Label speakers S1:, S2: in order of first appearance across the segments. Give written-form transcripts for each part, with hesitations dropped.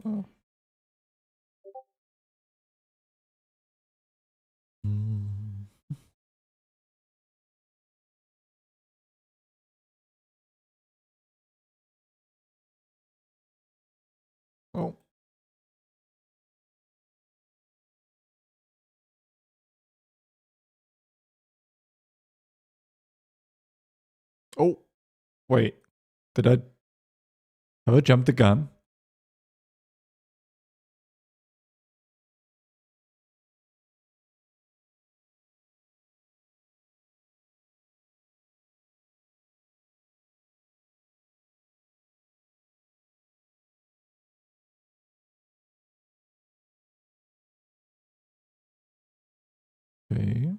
S1: Oh. Mm. Oh. Oh. Wait. Did I... Have I jumped the gun? Okay.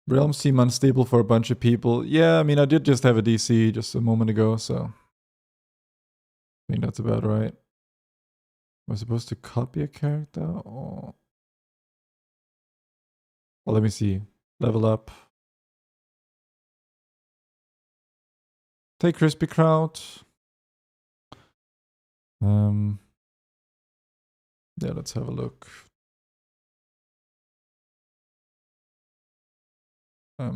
S1: Realms seem unstable for a bunch of people. Yeah, I mean, I did just have a DC just a moment ago, so... I think that's about right. Am I supposed to copy a character, or... Well, let me see. Level up. Take Crispy Kraut. Yeah, let's have a look. Let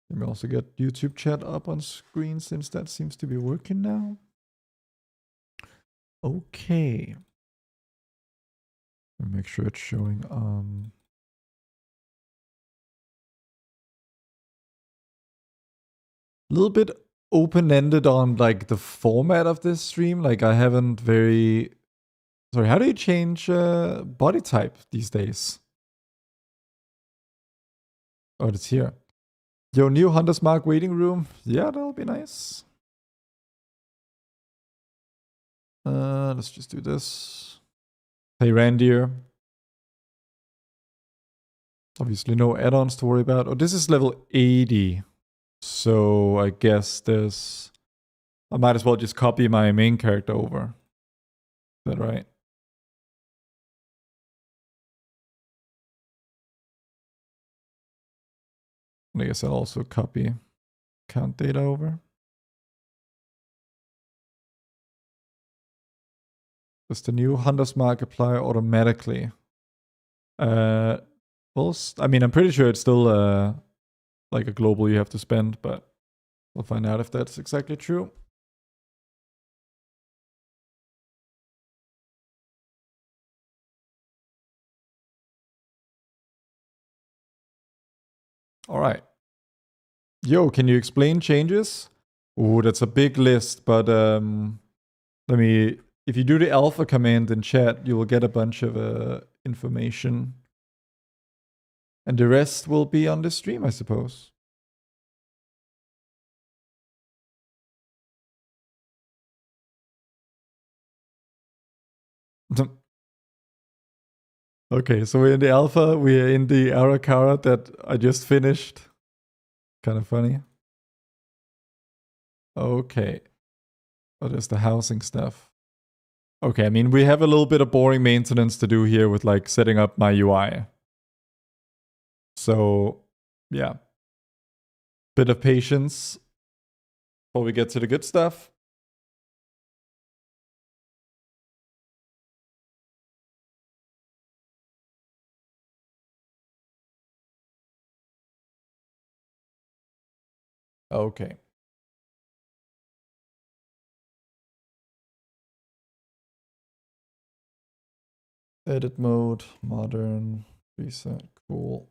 S1: me also get YouTube chat up on screen since that seems to be working now. Okay. Make sure it's showing on. A little bit open-ended on like the format of this stream. Like I haven't very... Sorry, how do you change body type these days? Oh, it's here. Yo, new Hunter's Mark waiting room. Yeah, that'll be nice. Let's just do this. Hey, Randier. Obviously no add-ons to worry about. Oh, this is level 80. So I guess there's... I might as well just copy my main character over. Is that right? I guess I'll also copy count data over. Does the new Hunter's Mark apply automatically? Well, I mean, I'm pretty sure it's still like a global you have to spend, but we'll find out if that's exactly true. All right. Yo, can you explain changes? Oh, that's a big list, but let me... If you do the alpha command in chat, you will get a bunch of information. And the rest will be on the stream, I suppose. Okay, so we're in the alpha. We're in the Arakara that I just finished. Kind of funny. Okay. Oh, there's the housing stuff. Okay, I mean, we have a little bit of boring maintenance to do here with like setting up my UI. So, yeah. Bit of patience before we get to the good stuff. Okay. Edit mode, modern, reset, cool.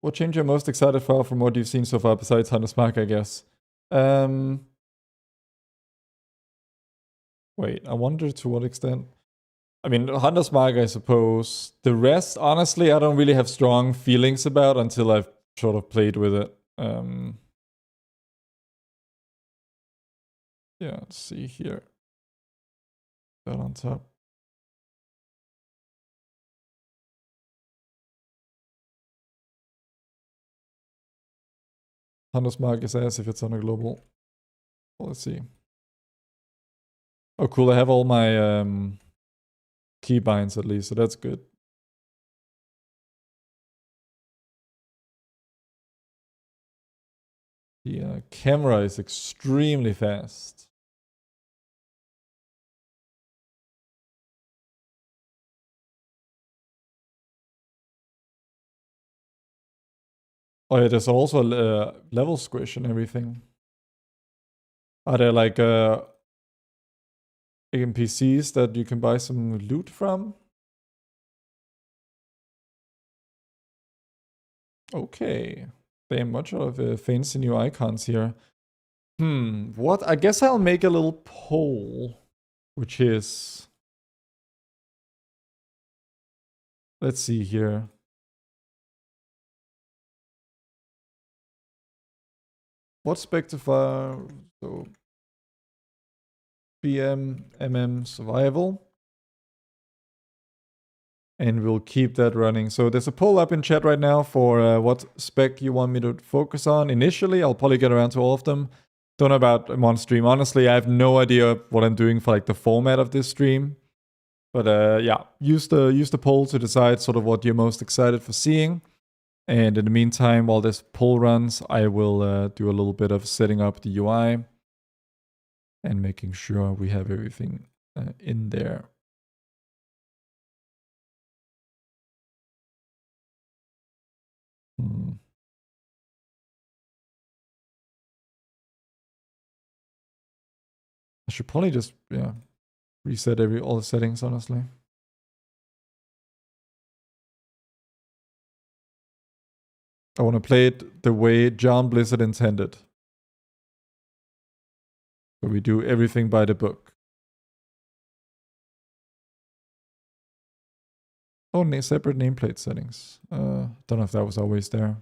S1: What change are you most excited for from what you've seen so far besides Hunter's Mark, I guess? Wait, I wonder to what extent. I mean, Hunter's Mark, I suppose. The rest, honestly, I don't really have strong feelings about until I've sort of played with it. Yeah, let's see here. That on top. Hunter's Mark is as if it's on a global. Well, let's see. Oh, cool. I have all my keybinds at least, so that's good. The camera is extremely fast. Oh yeah, there's also a level squish and everything. Are there like NPCs that you can buy some loot from? Okay. They have much of fancy new icons here. What? I guess I'll make a little poll, which is... Let's see here. What Spectifier? So BM, MM, survival. And we'll keep that running. So there's a poll up in chat right now for what spec you want me to focus on. Initially, I'll probably get around to all of them. Don't know about them on stream. Honestly, I have no idea what I'm doing for like the format of this stream. But yeah, use the poll to decide sort of what you're most excited for seeing. And in the meantime, while this poll runs, I will do a little bit of setting up the UI and making sure we have everything in there. I should probably just reset all the settings, honestly. I want to play it the way John Blizzard intended. So we do everything by the book. Oh, separate nameplate settings. Don't know if that was always there.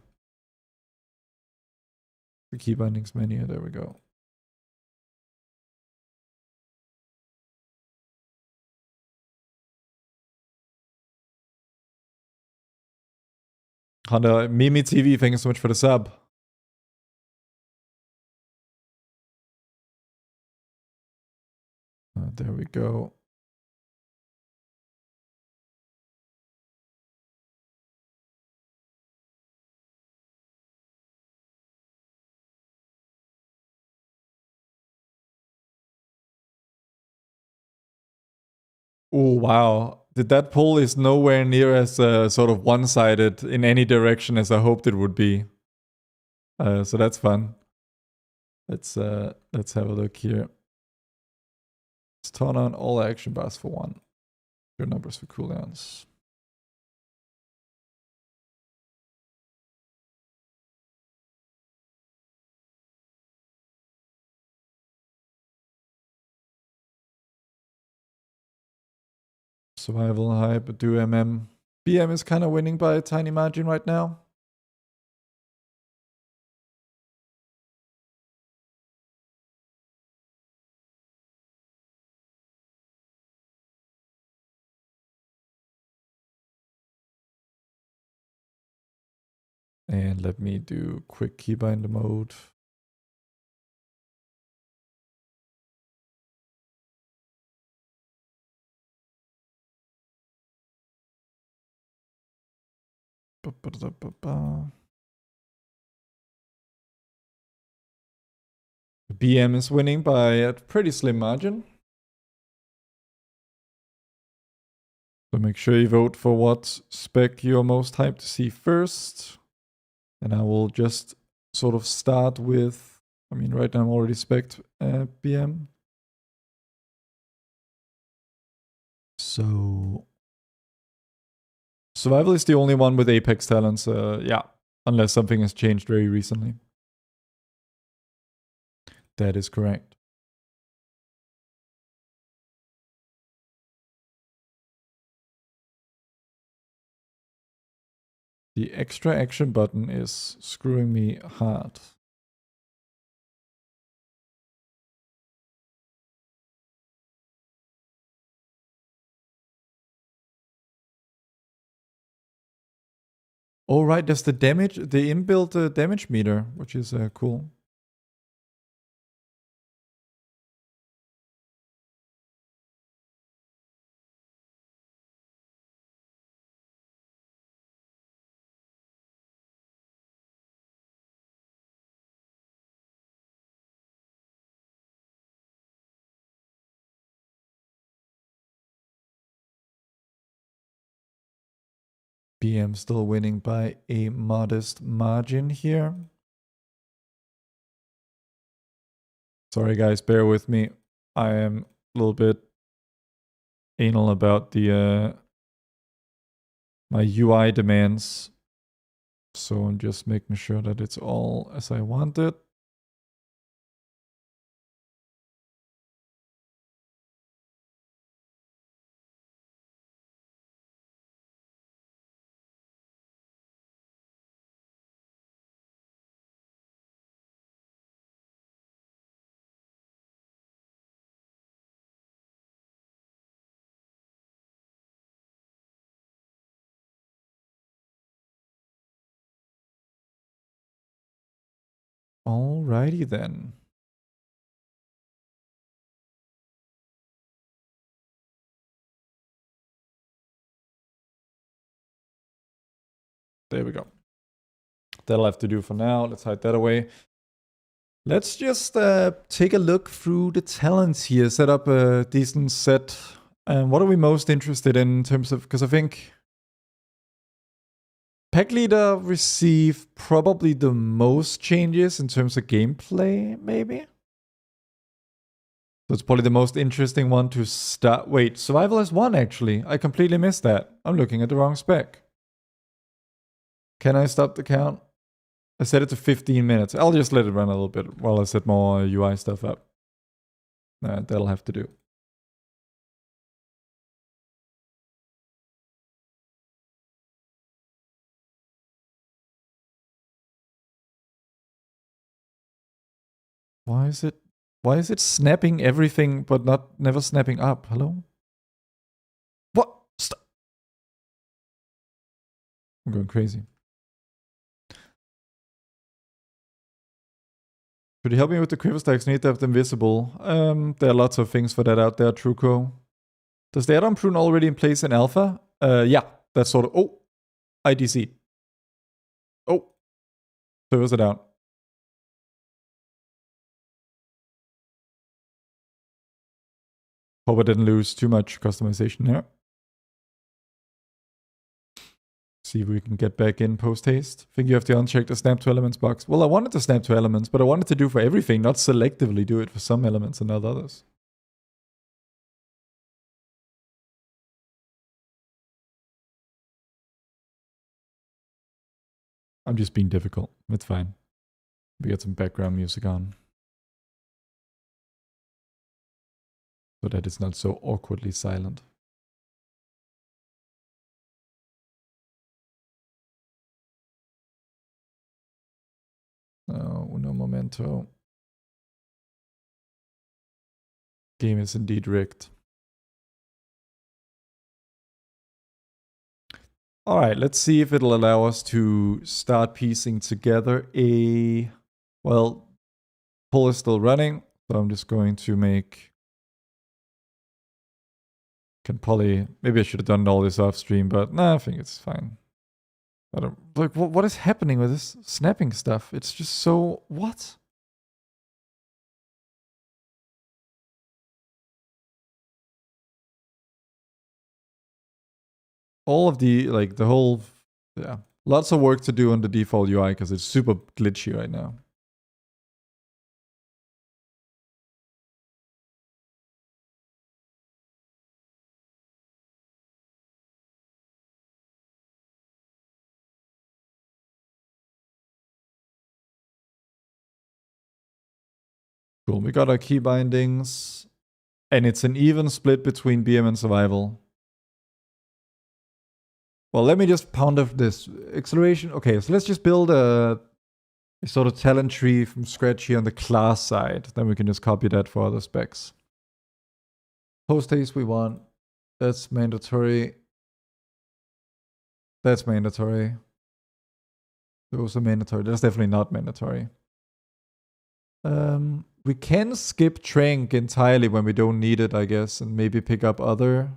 S1: The key bindings menu, there we go. Honda, Mimi TV, thank you so much for the sub. There we go. Oh, wow. That poll is nowhere near as sort of one-sided in any direction as I hoped it would be. So that's fun. Let's have a look here. Let's turn on all action bars for one. Your numbers for cooldowns. Survival hype, do MM. BM is kind of winning by a tiny margin right now. And let me do quick keybind mode. BM is winning by a pretty slim margin. So make sure you vote for what spec you're most hyped to see first. And I will just sort of start with, I mean, right now I'm already spec'd BM. So survival is the only one with Apex talents, yeah, unless something has changed very recently. That is correct. The extra action button is screwing me hard. Oh, right, there's the inbuilt damage meter, which is cool. BM still winning by a modest margin here. Sorry guys, bear with me. I am a little bit anal about the my UI demands. So I'm just making sure that it's all as I want it. Alrighty then. There we go. That'll have to do for now. Let's hide that away. Let's just take a look through the talents here, set up a decent set. And what are we most interested in terms of, because I think Pack Leader received probably the most changes in terms of gameplay, maybe? So it's probably the most interesting one to start. Wait, Survival has 1 actually. I completely missed that. I'm looking at the wrong spec. Can I stop the count? I set it to 15 minutes. I'll just let it run a little bit while I set more UI stuff up. That'll have to do. Why is it snapping everything but never snapping up? Hello? What? Stop. I'm going crazy. Could you help me with the quiver stacks? Need to have them visible. There are lots of things for that out there, Truco. Does the add-on prune already in place in alpha? Yeah, that's sort of... Oh, IDC. Oh, servers are down. Hope I didn't lose too much customization here. See if we can get back in post-haste. Think you have to uncheck the snap to elements box. Well, I wanted to snap to elements, but I wanted to do for everything, not selectively do it for some elements and not others. I'm just being difficult. It's fine. We get some background music on. So that it's not so awkwardly silent. Uno momento. Game is indeed rigged. All right, let's see if it'll allow us to start piecing together a... Well, poll is still running, so I'm just going to make... Can probably... Maybe I should have done all this off stream, but nah, I think it's fine. I don't... Like, what is happening with this snapping stuff? It's just so... What? All of the... Like, the whole... Yeah. Lots of work to do on the default UI because it's super glitchy right now. Cool, we got our key bindings. And it's an even split between BM and survival. Well, let me just pound up this acceleration. Okay, so let's just build a sort of talent tree from scratch here on the class side. Then we can just copy that for other specs. Post haste we want. That's mandatory. That's mandatory. Those are mandatory. That's definitely not mandatory. We can skip Trank entirely when we don't need it, I guess, and maybe pick up other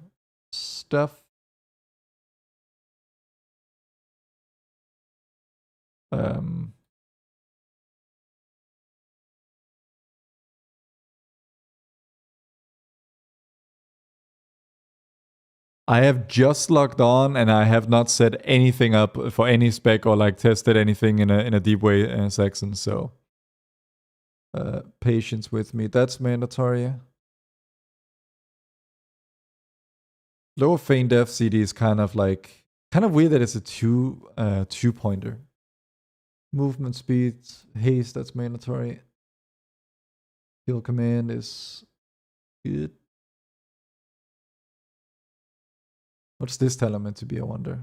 S1: stuff. I have just logged on and I have not set anything up for any spec or like tested anything in a deep way, Saxon. So patience with me. That's mandatory. Lower feign death CD is kind of weird that it's a two pointer. Movement speed, haste, that's mandatory. Kill command is good. What's this teller meant to be, I wonder?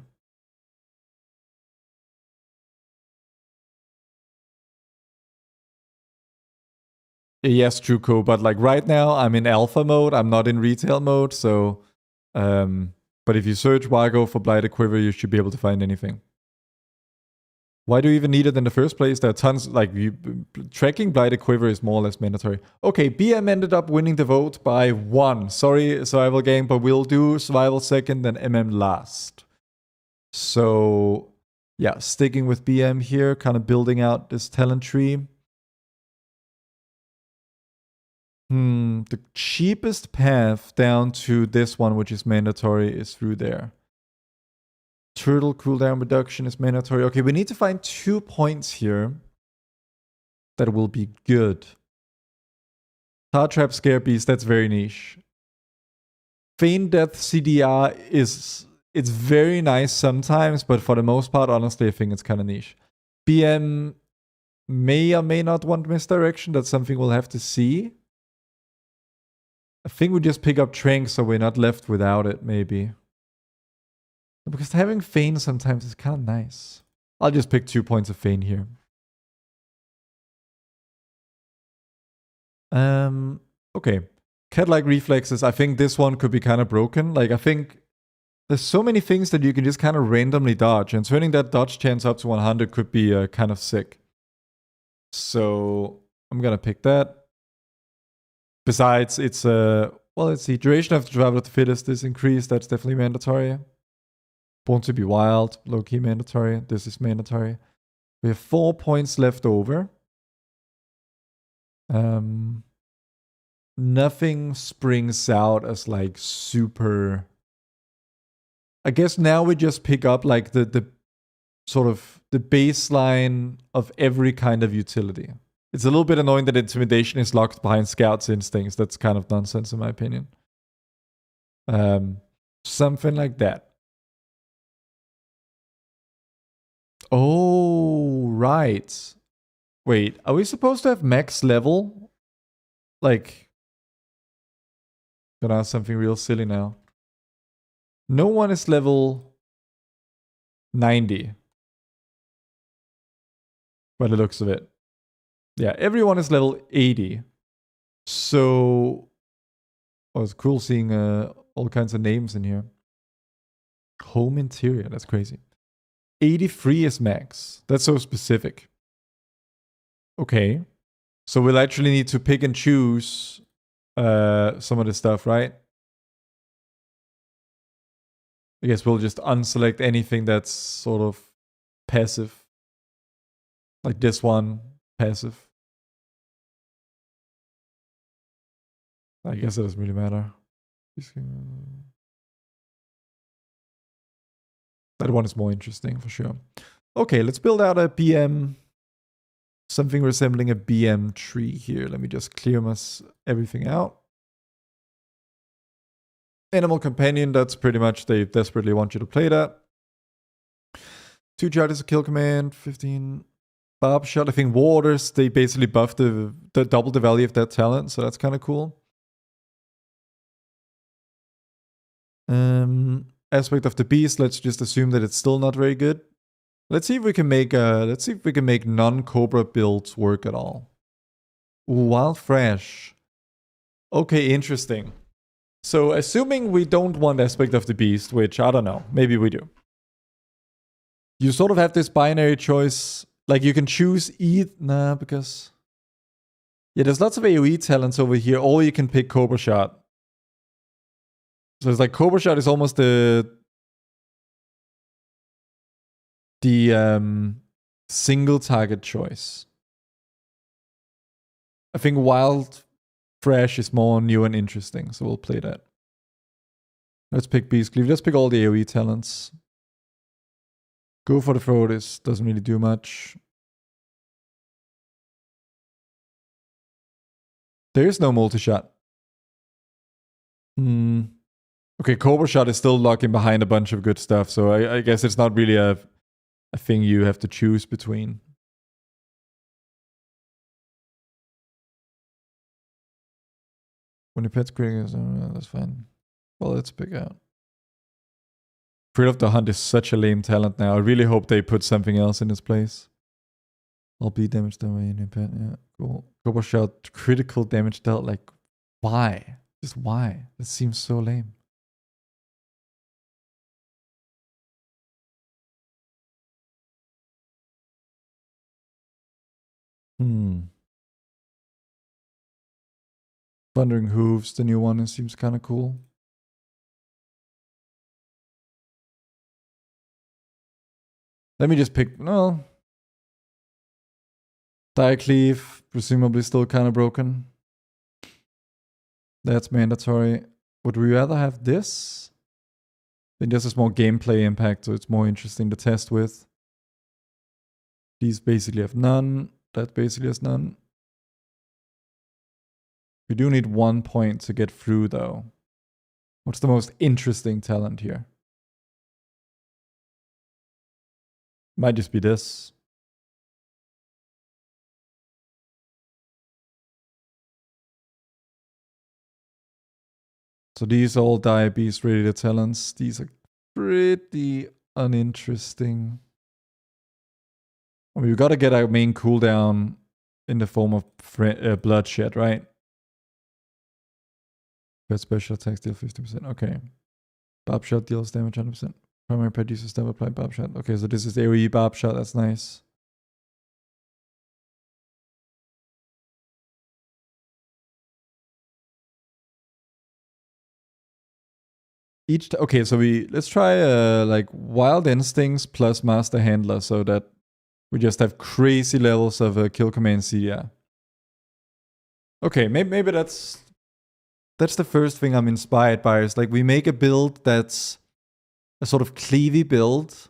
S1: Yes, true, cool. But like right now, I'm in alpha mode. I'm not in retail mode. So, but if you search Wargo for Blighted Quiver, you should be able to find anything. Why do you even need it in the first place? There are tons, like, tracking Blighted Quiver is more or less mandatory. Okay, BM ended up winning the vote by 1. Sorry, Survival Gang, but we'll do Survival second and MM last. So, yeah, sticking with BM here, kind of building out this talent tree. The cheapest path down to this one, which is mandatory, is through there. Turtle cooldown reduction is mandatory. Okay, we need to find 2 points here that will be good. Tar Trap Scare Beast, that's very niche. Feign Death CDR it's very nice sometimes, but for the most part, honestly, I think it's kind of niche. BM may or may not want misdirection. That's something we'll have to see. I think we just pick up Trank so we're not left without it, maybe. Because having Feign sometimes is kind of nice. I'll just pick 2 points of Feign here. Okay. Cat-like reflexes. I think this one could be kind of broken. Like, I think there's so many things that you can just kind of randomly dodge. And turning that dodge chance up to 100 could be kind of sick. So, I'm going to pick that. Besides, it's let's see. Duration of the Survival of the Fittest is increased. That's definitely mandatory. Born to be Wild, low-key mandatory. This is mandatory. We have 4 points left over. Nothing springs out as like super. I guess now we just pick up like the sort of the baseline of every kind of utility. It's a little bit annoying that Intimidation is locked behind Scout's Instincts. That's kind of nonsense in my opinion. Something like that. Oh, right. Wait, are we supposed to have max level? Like, gonna ask something real silly now. No one is level 90. By the looks of it. Yeah, everyone is level 80. So, it's cool seeing all kinds of names in here. Home interior, that's crazy. 83 is max. That's so specific. Okay. So we'll actually need to pick and choose some of the stuff, right? I guess we'll just unselect anything that's sort of passive. Like this one, passive. I guess it doesn't really matter. That one is more interesting for sure. Okay, let's build out a BM. Something resembling a BM tree here. Let me just clear everything out. Animal Companion, that's pretty much, they desperately want you to play that. 2 charges of kill command, 15 barb shot. I think Waters, they basically buffed the double the value of that talent, so that's kind of cool. Aspect of the Beast, let's just assume that it's still not very good. Let's see if we can make non-Cobra builds work at all. Wild Fresh. Okay, interesting. So assuming we don't want Aspect of the Beast, which I don't know, maybe we do. You sort of have this binary choice. Like you can choose nah, because yeah, there's lots of AoE talents over here, or you can pick Cobra Shot. So it's like Cobra Shot is almost the single target choice. I think Wild Fresh is more new and interesting, so we'll play that. Let's pick Beast Cleave. Let's pick all the AoE talents. Go for the throw. This doesn't really do much. There is no multi-shot. Okay, Cobra Shot is still locking behind a bunch of good stuff, so I guess it's not really a thing you have to choose between. When your pet's critical, that's fine. Well, let's pick out. Thrill of the Hunt is such a lame talent now. I really hope they put something else in its place. I'll be damaged that way in your pet. Yeah, cool. Cobra Shot, critical damage dealt. Like, why? Just why? That seems so lame. Thundering Hooves, the new one, it seems kind of cool. Let me just pick, no. Diacleave, presumably still kind of broken. That's mandatory. Would we rather have this? I think this is more gameplay impact, so it's more interesting to test with. These basically have none. That basically has none. We do need 1 point to get through, though. What's the most interesting talent here? Might just be this. So these all die beast related talents. These are pretty uninteresting. I mean, we got to get our main cooldown in the form of bloodshed, right? Pet special attacks deal 50%. Okay. Barb shot deals damage 100%. Primary pet uses stab apply barb shot. Okay, so this is AoE barb shot. That's nice. Okay, so let's try like Wild Instincts plus Master Handler so that we just have crazy levels of kill command CDR. Okay, maybe that's the first thing I'm inspired by. Is like we make a build that's a sort of cleavy build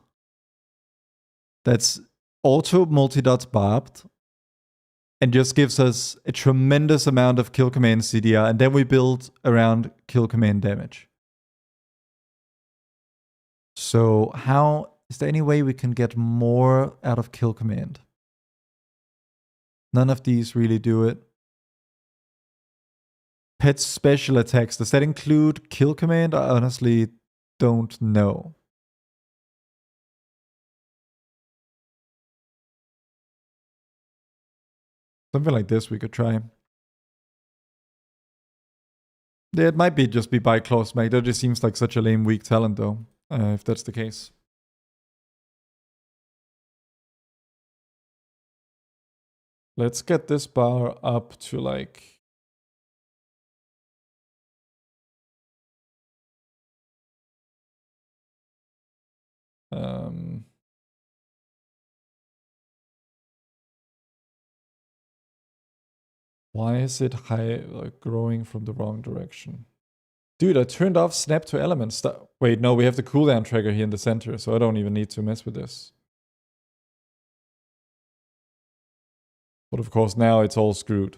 S1: that's auto multi-dots barbed and just gives us a tremendous amount of kill command CDR, and then we build around kill command damage. So is there any way we can get more out of kill command? None of these really do it. Pet special attacks, does that include kill command? I honestly don't know. Something like this we could try. Yeah, it might just be by Claw Smack. That just seems like such a lame weak talent though, if that's the case. Let's get this bar up to like... why is it high, like growing from the wrong direction? Dude, I turned off snap to elements. Wait, no, we have the cooldown trigger here in the center, so I don't even need to mess with this. But of course now it's all screwed.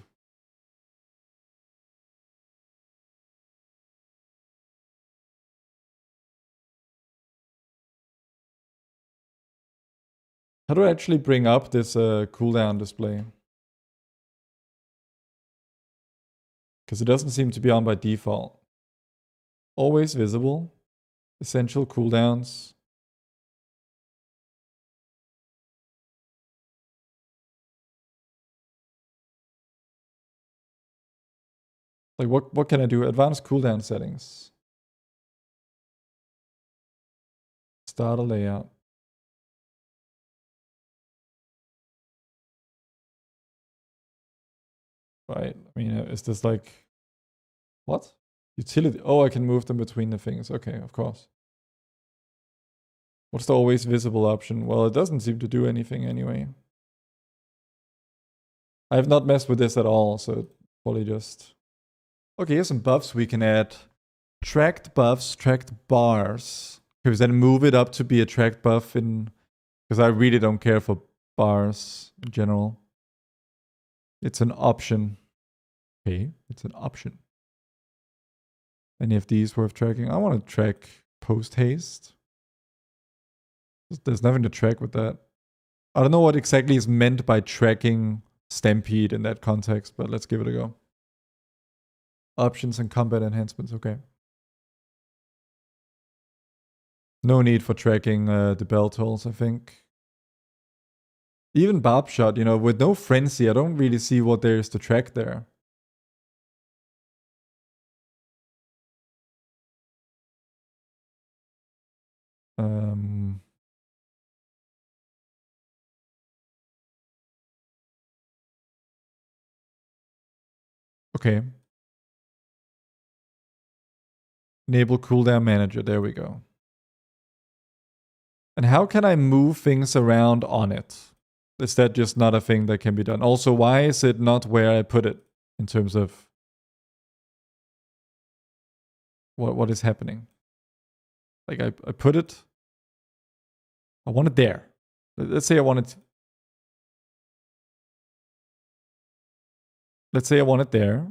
S1: How do I actually bring up this cooldown display? Because it doesn't seem to be on by default. Always visible. Essential cooldowns. Like what can I do? Advanced cooldown settings. Start a layout. Right. I mean, is this like... What? Utility. Oh, I can move them between the things. Okay, of course. What's the always visible option? Well, it doesn't seem to do anything anyway. I have not messed with this at all, so probably just... Okay, here's some buffs we can add. Tracked buffs, tracked bars. Because then move it up to be a tracked buff in... Because I really don't care for bars in general. It's an option. Okay, it's an option. Any of these worth tracking? I want to track post haste. There's nothing to track with that. I don't know what exactly is meant by tracking Stampede in that context, but let's give it a go. Options and combat enhancements, okay. No need for tracking the bell tolls, I think. Even Barb Shot, you know, with no Frenzy, I don't really see what there is to track there. Okay. Enable cooldown manager, there we go. And how can I move things around on it? Is that just not a thing that can be done? Also, why is it not where I put it in terms of what is happening? Like I put it, I want it there. Let's say I want it. Let's say I want it there.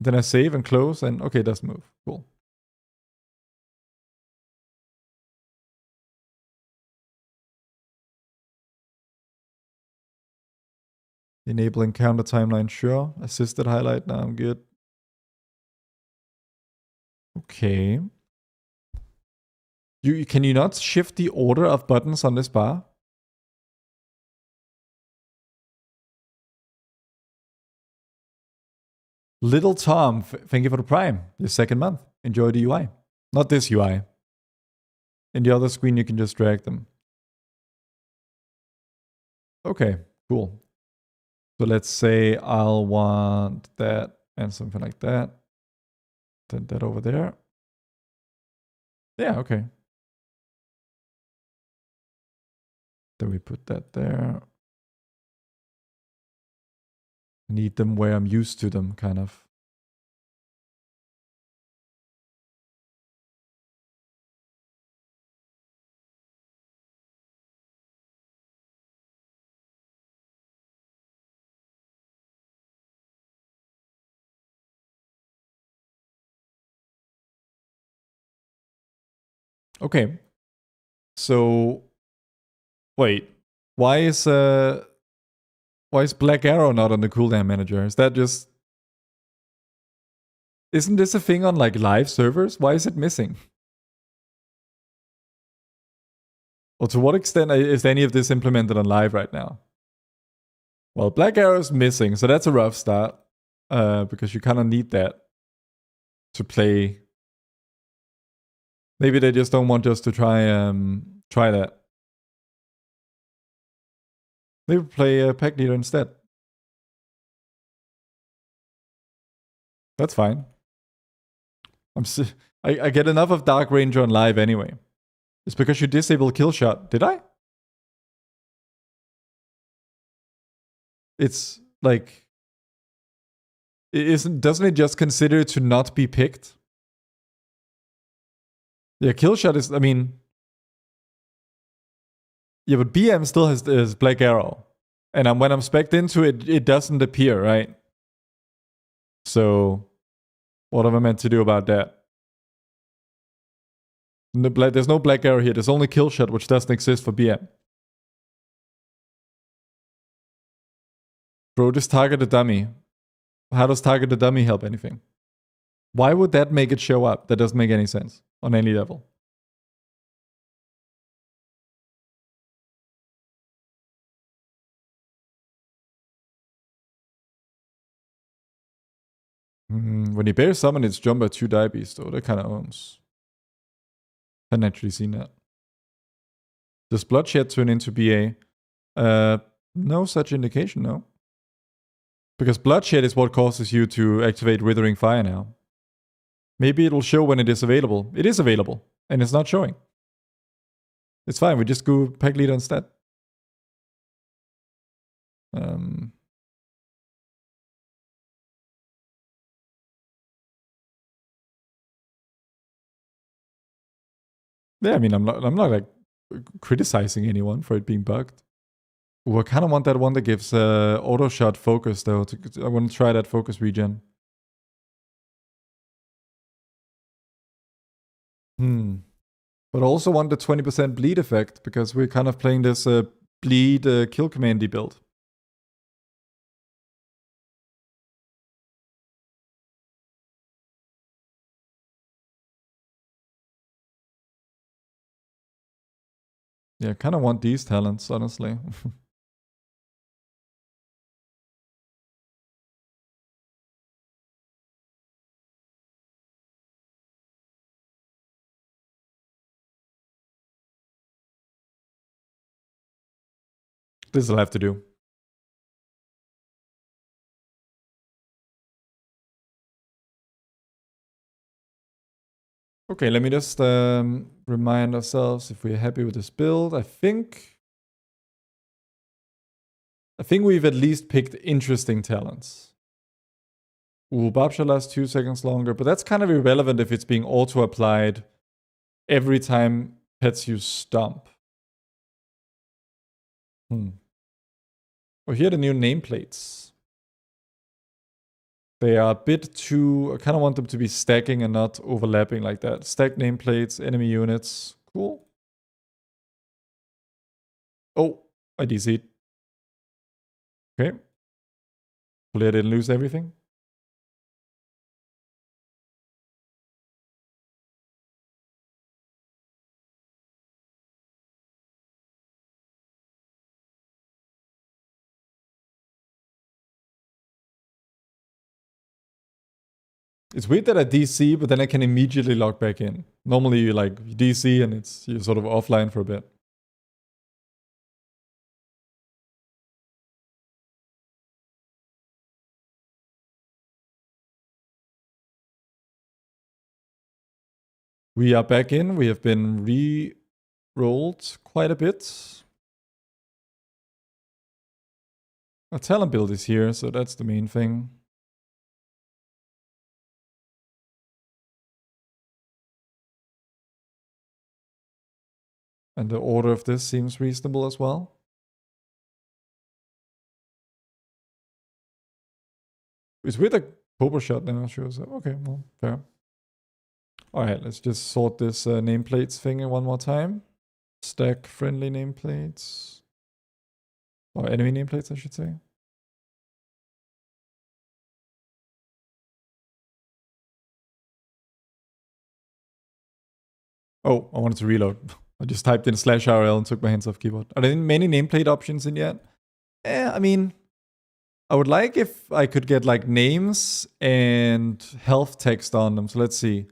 S1: Then I save and close and okay, it does move. Cool. Enabling counter timeline, sure. Assisted highlight, now I'm good. Okay. Can you not shift the order of buttons on this bar? Little Tom, thank you for the Prime. Your second month. Enjoy the UI. Not this UI. In the other screen, you can just drag them. Okay, cool. So let's say I'll want that and something like that. Then that over there. Yeah, okay. Then we put that there. Need them where I'm used to them, kind of. Okay. So wait, why is Black Arrow not on the cooldown manager? Is that just... Isn't this a thing on like live servers? Why is it missing? Or to what extent is any of this implemented on live right now? Well, Black Arrow is missing, so that's a rough start. Because you kind of need that to play. Maybe they just don't want us to try that. Maybe play Pack Leader instead. That's fine. I get enough of Dark Ranger on live anyway. It's because you disabled kill shot. Did I? It's like... Doesn't it just consider to not be picked? Yeah, kill shot is... I mean... Yeah, but BM still has Black Arrow. And when I'm spec'd into it, it doesn't appear, right? So... What am I meant to do about that? There's no Black Arrow here. There's only kill shot, which doesn't exist for BM. Bro, just target the dummy. How does target the dummy help anything? Why would that make it show up? That doesn't make any sense on any level. When you bear summon, it's jump by 2 die beast, though. That kind of owns. Hadn't actually seen that. Does Bloodshed turn into BA? No such indication, no. Because bloodshed is what causes you to activate Withering Fire now. Maybe it'll show when it is available. It is available, and it's not showing. It's fine, we just go pack leader instead. Yeah, I mean, I'm not like criticizing anyone for it being bugged. Ooh, I kind of want that one that gives auto shot focus though. I want to try that focus regen. But I also want the 20% bleed effect because we're kind of playing this bleed kill commandy build. Yeah, I kind of want these talents, honestly. This will have to do. Okay, let me just remind ourselves if we're happy with this build. I think we've at least picked interesting talents. Ooh, Barb shall last 2 seconds longer, but that's kind of irrelevant if it's being auto-applied every time pets use Stomp. Oh, here are the new nameplates. They are a bit too... I kind of want them to be stacking and not overlapping like that. Stack nameplates, enemy units. Cool. Oh, I DC'd. Okay. Hopefully I didn't lose everything. It's weird that I DC, but then I can immediately log back in. Normally you like DC and you're sort of offline for a bit. We are back in. We have been re-rolled quite a bit. Our talent build is here, so that's the main thing. And the order of this seems reasonable as well. It's with a Cobra shot now shows up. Okay, well, fair. Alright, let's just sort this nameplates thing one more time. Stack friendly nameplates. Or enemy nameplates, I should say. Oh, I wanted to reload. I just typed in /RL and took my hands off keyboard. Are there many nameplate options in yet? I mean, I would like if I could get like names and health text on them. So let's see.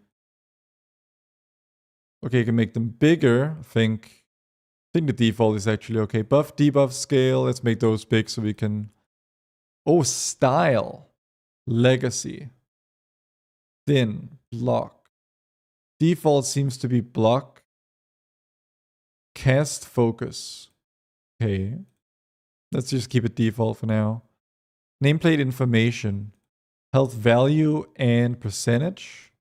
S1: Okay, you can make them bigger. I think the default is actually okay. Buff, debuff, scale. Let's make those big so we can... Oh, style. Legacy. Thin. Block. Default seems to be block. Cast focus. Okay. Let's just keep it default for now. Nameplate information. Health value and percentage.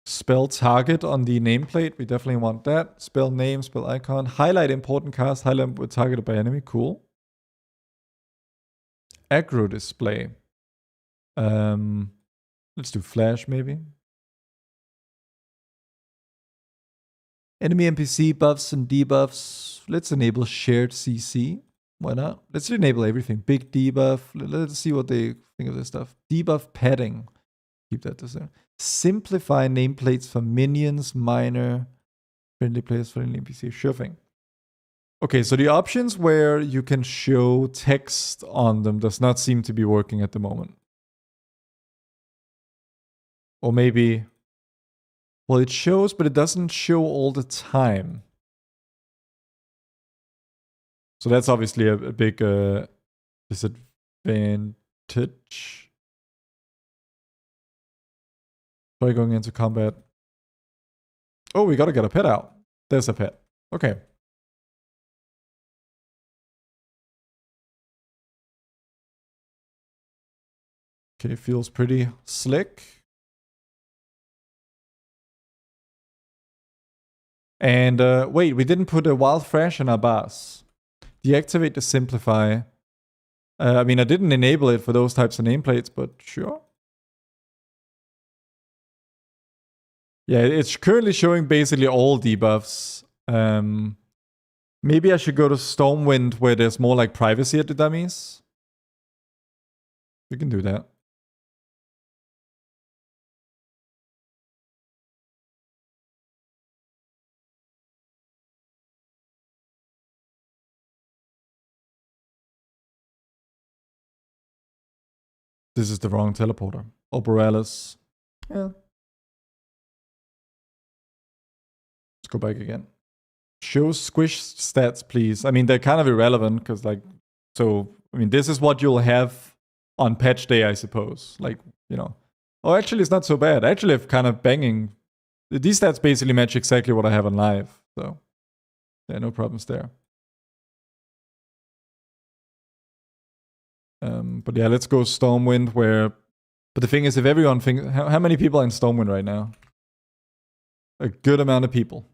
S1: Spell target on the nameplate. We definitely want that. Spell name, spell icon. Highlight important cast. Highlight with targeted by enemy. Cool. Aggro display. Let's do flash maybe. Enemy NPC buffs and debuffs. Let's enable shared CC. Why not? Let's enable everything. Big debuff. Let's see what they think of this stuff. Debuff padding. Keep that the same. Simplify nameplates for minions, minor, friendly players, friendly NPC. Sure thing. Okay, so the options where you can show text on them does not seem to be working at the moment. Or maybe... Well, it shows, but it doesn't show all the time. So that's obviously a big Disadvantage. Probably going into combat. Oh, we gotta get a pet out. There's a pet. Okay. Okay, feels pretty slick. And wait, we didn't put a wild fresh in our bars. Deactivate the simplify. I mean, I didn't enable it for those types of nameplates, but sure. Yeah, it's currently showing basically all debuffs. Maybe I should go to Stormwind where there's more like privacy at the dummies. We can do that. This is the wrong teleporter. Operalis. Yeah. Let's go back again. Show squish stats, please. I mean, they're kind of irrelevant because, like, so, I mean, this is what you'll have on patch day, I suppose. Like, you know. Oh, actually, it's not so bad. I actually have kind of banging. These stats basically match exactly what I have on live. So, yeah, no problems there. But yeah, let's go Stormwind where... But the thing is, if everyone thinks... How many people are in Stormwind right now? A good amount of people.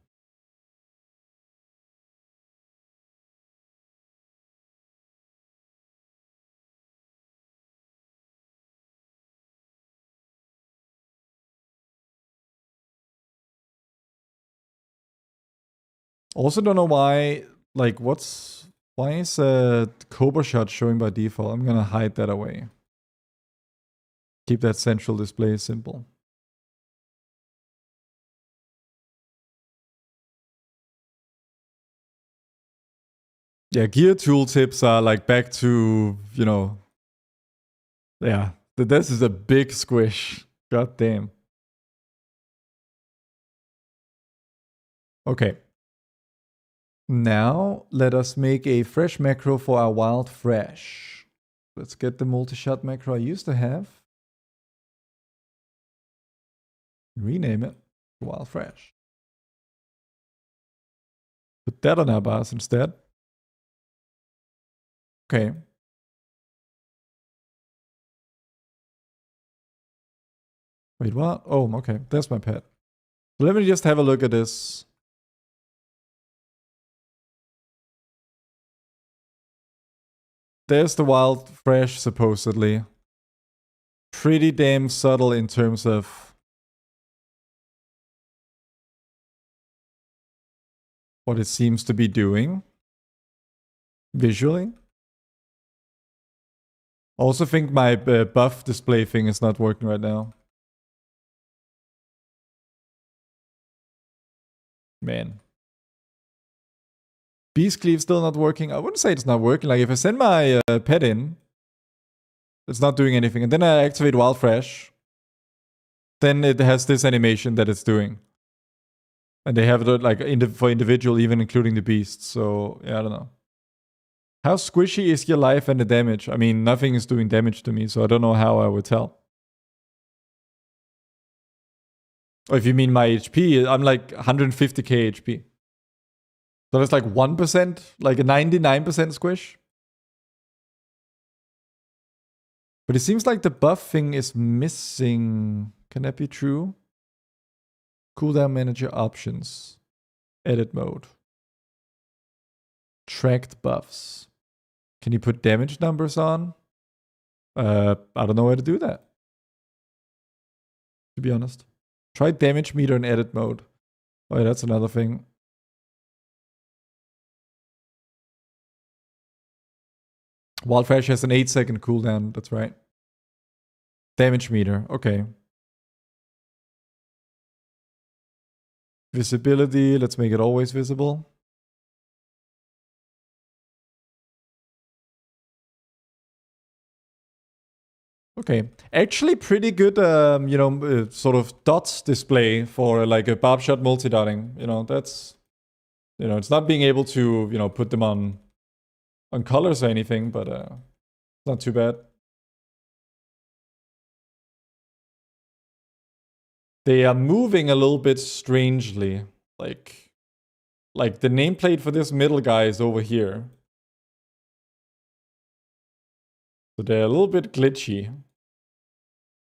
S1: Also don't know why... Like, what's... Why is Cobra Shot showing by default? I'm gonna hide that away. Keep that central display simple. Yeah, gear tooltips are like back to, you know... Yeah, this is a big squish. God damn. Okay. Now, let us make a fresh macro for our wild fresh. Let's get the multi-shot macro I used to have. Rename it wild fresh. Put that on our bars instead. Okay. Wait, what? Oh, okay. That's my pet. Let me just have a look at this. There's the wild fresh, supposedly. Pretty damn subtle in terms of what it seems to be doing visually. Also think my buff display thing is not working right now. Man. Beast Cleave still not working. I wouldn't say it's not working. Like if I send my pet in, it's not doing anything. And then I activate Wild Fresh. Then it has this animation that it's doing. And they have it like for individual, even including the beasts. So yeah, I don't know. How squishy is your life and the damage? I mean, nothing is doing damage to me, so I don't know how I would tell. Or if you mean my HP, I'm like 150k HP. So that's like 1%, like a 99% squish. But it seems like the buff thing is missing. Can that be true? Cooldown manager options. Edit mode. Tracked buffs. Can you put damage numbers on? I don't know how to do that, to be honest. Try damage meter in edit mode. Oh yeah, that's another thing. Wild Fresh has an 8-second cooldown, that's right. Damage meter, okay. Visibility, let's make it always visible. Okay, actually pretty good, you know, sort of dots display for like a barb shot multi-dotting. You know, that's, you know, it's not being able to, you know, put them on colors or anything, but Not too bad. They are moving a little bit strangely. Like the nameplate for this middle guy is over here. So they're a little bit glitchy.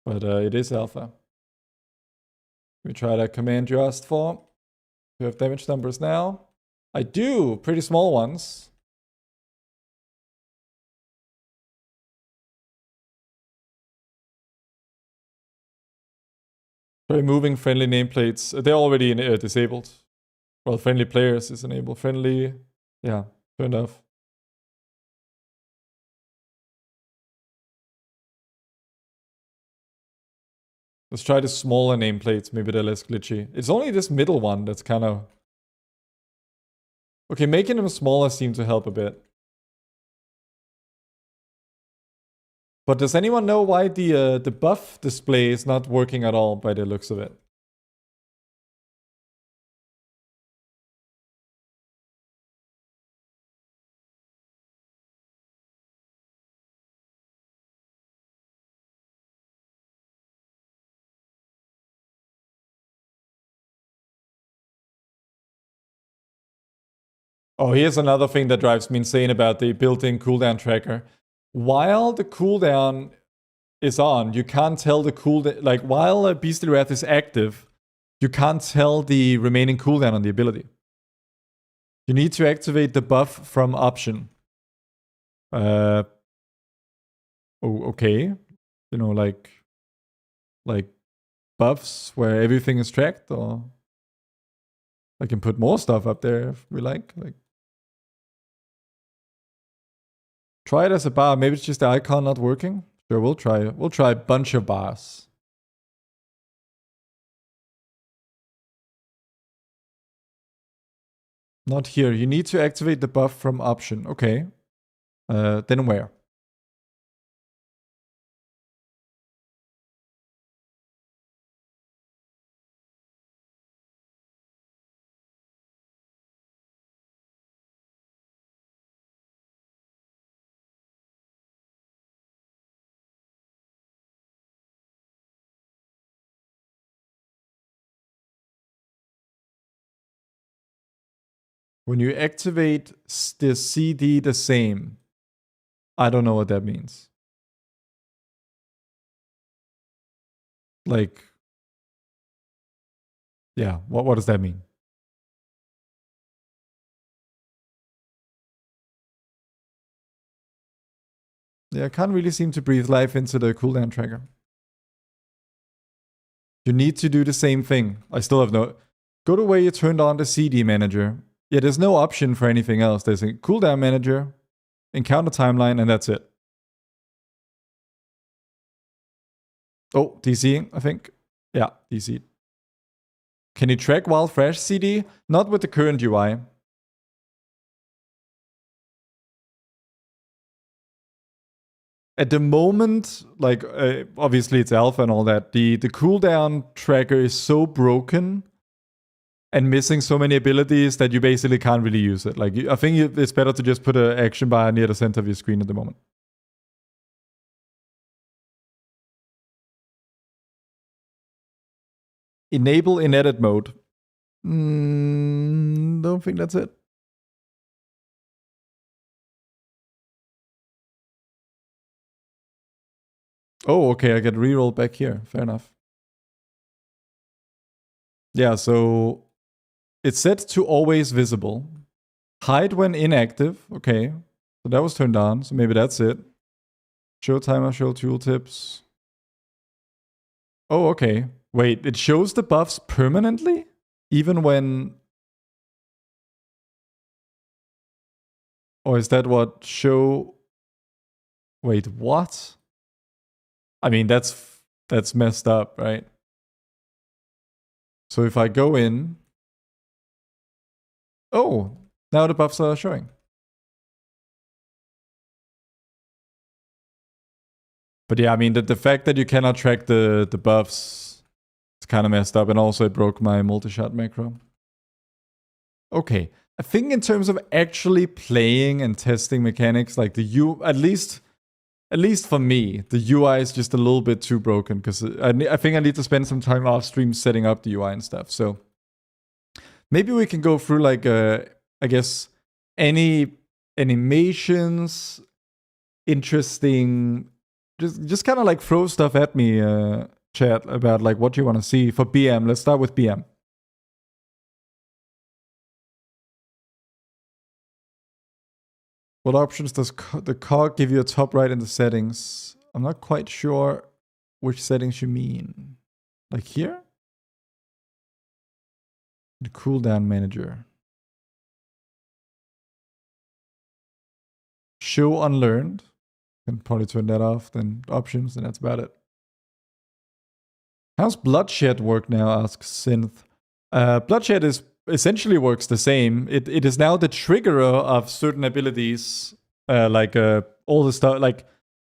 S1: But it is alpha. We try to command you asked for. You have damage numbers now. I do, pretty small ones. Try moving friendly nameplates. They're already disabled. Well, friendly players is enabled. Friendly, yeah, turned off. Let's try the smaller nameplates. Maybe they're less glitchy. It's only this middle one that's kind of... Okay, making them smaller seems to help a bit. But does anyone know why the buff display is not working at all by the looks of it? Oh, here's another thing that drives me insane about the built-in cooldown tracker. While the cooldown is on, you can't tell the cooldown... Like, while Beastly Wrath is active, you can't tell the remaining cooldown on the ability. You need to activate the buff from option. Oh, okay. You know, like buffs where everything is tracked, or... I can put more stuff up there if we like. Try it as a bar. Maybe it's just the icon not working. Sure, we'll try it. We'll try a bunch of bars. Not here. You need to activate the buff from option. Okay. Then where? When you activate the CD the same. I don't know what that means. Like, yeah, what does that mean? Yeah, I can't really seem to breathe life into the cooldown tracker. You need to do the same thing. I still have no... Go to where you turned on the CD manager. Yeah, there's no option for anything else. There's a cooldown manager, encounter timeline, and that's it. Oh, DC, I think. Yeah, DC. Can you track while fresh CD? Not with the current UI. At the moment, like, obviously it's alpha and all that, the cooldown tracker is so broken and missing so many abilities that you basically can't really use it. Like, I think it's better to just put an action bar near the center of your screen at the moment. Enable in edit mode. Don't think that's it. Oh, okay, I get reroll back here. Fair enough. Yeah, so it's set to always visible. Hide when inactive. Okay, so that was turned on, so maybe that's it. Show timer, show tooltips. Oh, okay. Wait, it shows the buffs permanently? Even when... Or is that what show... Wait, what? I mean, that's messed up, right? So if I go in... Oh, now the buffs are showing. But yeah, I mean, the fact that you cannot track the buffs is kind of messed up. And also it broke my multi-shot macro. Okay. I think in terms of actually playing and testing mechanics, like at least at least for me, the UI is just a little bit too broken because I think I need to spend some time off stream setting up the UI and stuff. So maybe we can go through like I guess any animations, interesting, just kind of like throw stuff at me, chat, about like what you want to see for BM. Let's start with BM. What options does the cog give you a top right in the settings? I'm not quite sure which settings you mean. Like here? The cooldown manager. Show unlearned. Can probably turn that off. Then options, and that's about it. How's bloodshed work now? Asks Synth. Bloodshed is essentially works the same. It is now the triggerer of certain abilities, like all the stuff, like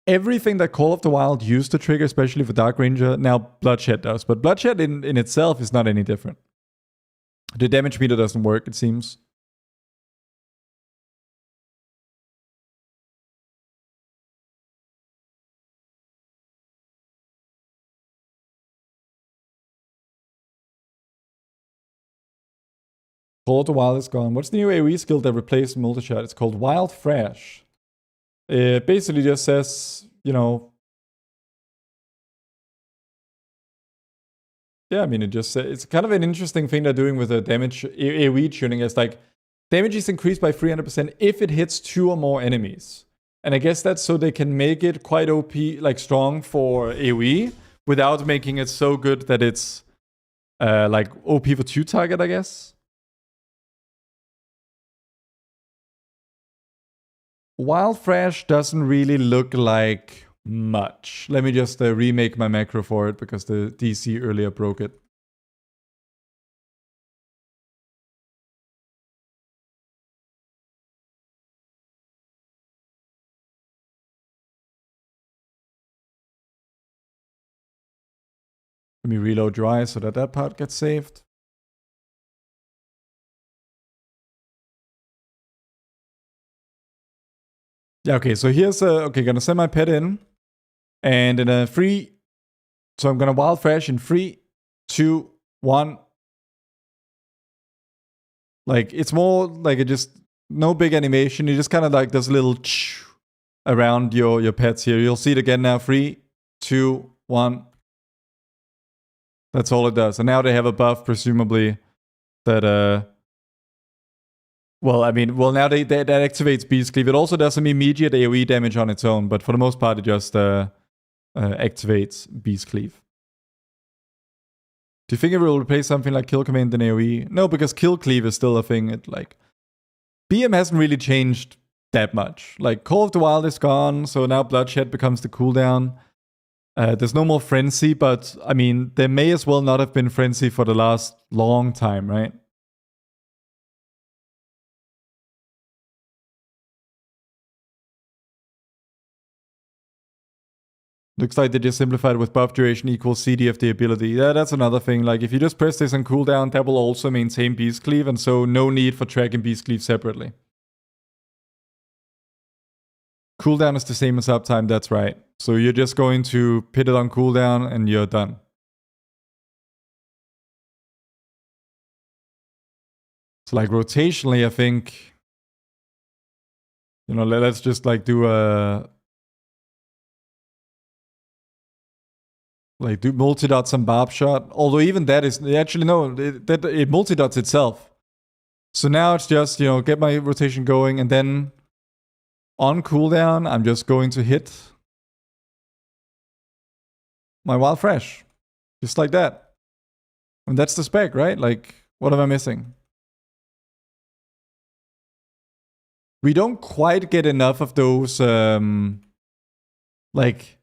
S1: everything that Call of the Wild used to trigger, especially for Dark Ranger, now Bloodshed does. But Bloodshed in itself is not any different. The damage meter doesn't work, it seems. Call of the Wild is gone. What's the new AoE skill that replaced multi-shot? It's called Wild Thrash. It basically just says, you know... Yeah, I mean, it just says... It's kind of an interesting thing they're doing with the damage AoE tuning. It's like, damage is increased by 300% if it hits 2 or more enemies. And I guess that's so they can make it quite OP, like strong for AoE, without making it so good that it's like OP for 2 target, I guess. Wild Thrash doesn't really look like much. Let me just remake my macro for it because the DC earlier broke it. Let me reload dry so that part gets saved. Yeah, okay, so here's okay, gonna send my pet in. And in a 3, so I'm gonna Wild Thrash in 3, 2, 1. Like, it's more like it just, no big animation. You just kind of like does a little around your pets here. You'll see it again now. 3, 2, 1. That's all it does. And now they have a buff, presumably, that well, I mean, well, now that activates Beast Cleave. It also does some immediate AoE damage on its own, but for the most part, it just activates Beast Cleave. Do you think it will replace something like Kill Command in AoE? No, because Kill Cleave is still a thing. It like BM hasn't really changed that much. Like Call of the Wild is gone, so now Bloodshed becomes the cooldown. There's no more Frenzy, but I mean, there may as well not have been Frenzy for the last long time, right? Looks like they just simplified with buff duration equals CD of the ability. Yeah, that's another thing. Like, if you just press this on cooldown, that will also maintain Beast Cleave, and so no need for tracking Beast Cleave separately. Cooldown is the same as uptime, that's right. So you're just going to put it on cooldown, and you're done. So, like, rotationally, I think... You know, let's just, like, do a... Like, do multi-dots and barb shot. Although even that is... Actually, no, it multi-dots itself. So now it's just, you know, get my rotation going, and then on cooldown, I'm just going to hit my Wild Thrash. Just like that. And that's the spec, right? Like, what am I missing? We don't quite get enough of those, like...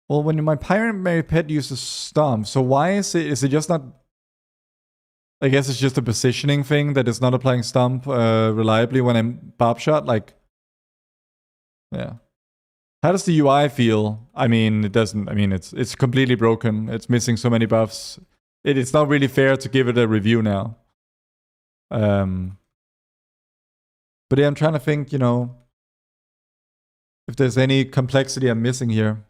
S1: Well, when my primary pet uses Stomp, so why is it just not... I guess it's just a positioning thing that is not applying Stomp reliably when I'm Barb Shot, like... Yeah. How does the UI feel? I mean, it doesn't... I mean, it's completely broken. It's missing so many buffs. It's not really fair to give it a review now. But yeah, I'm trying to think, you know... If there's any complexity I'm missing here.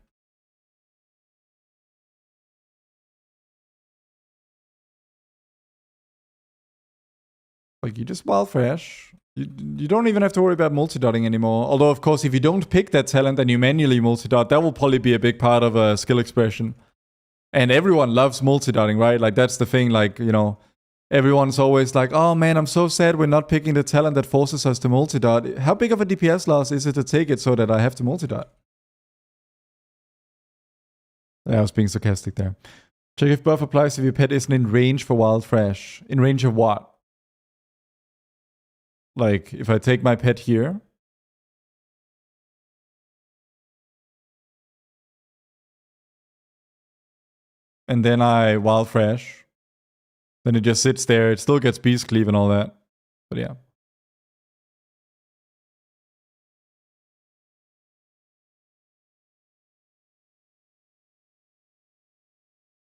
S1: Like, you just wild fresh. You don't even have to worry about multi-dotting anymore. Although, of course, if you don't pick that talent and you manually multi-dot, that will probably be a big part of a skill expression. And everyone loves multi-dotting, right? Like, that's the thing. Like, you know, everyone's always like, oh man, I'm so sad we're not picking the talent that forces us to multi-dot. How big of a DPS loss is it to take it so that I have to multi-dot? I was being sarcastic there. Check if buff applies if your pet isn't in range for wild fresh. In range of what? Like, if I take my pet here, and then I wild fresh, then it just sits there. It still gets beast cleave and all that. But yeah.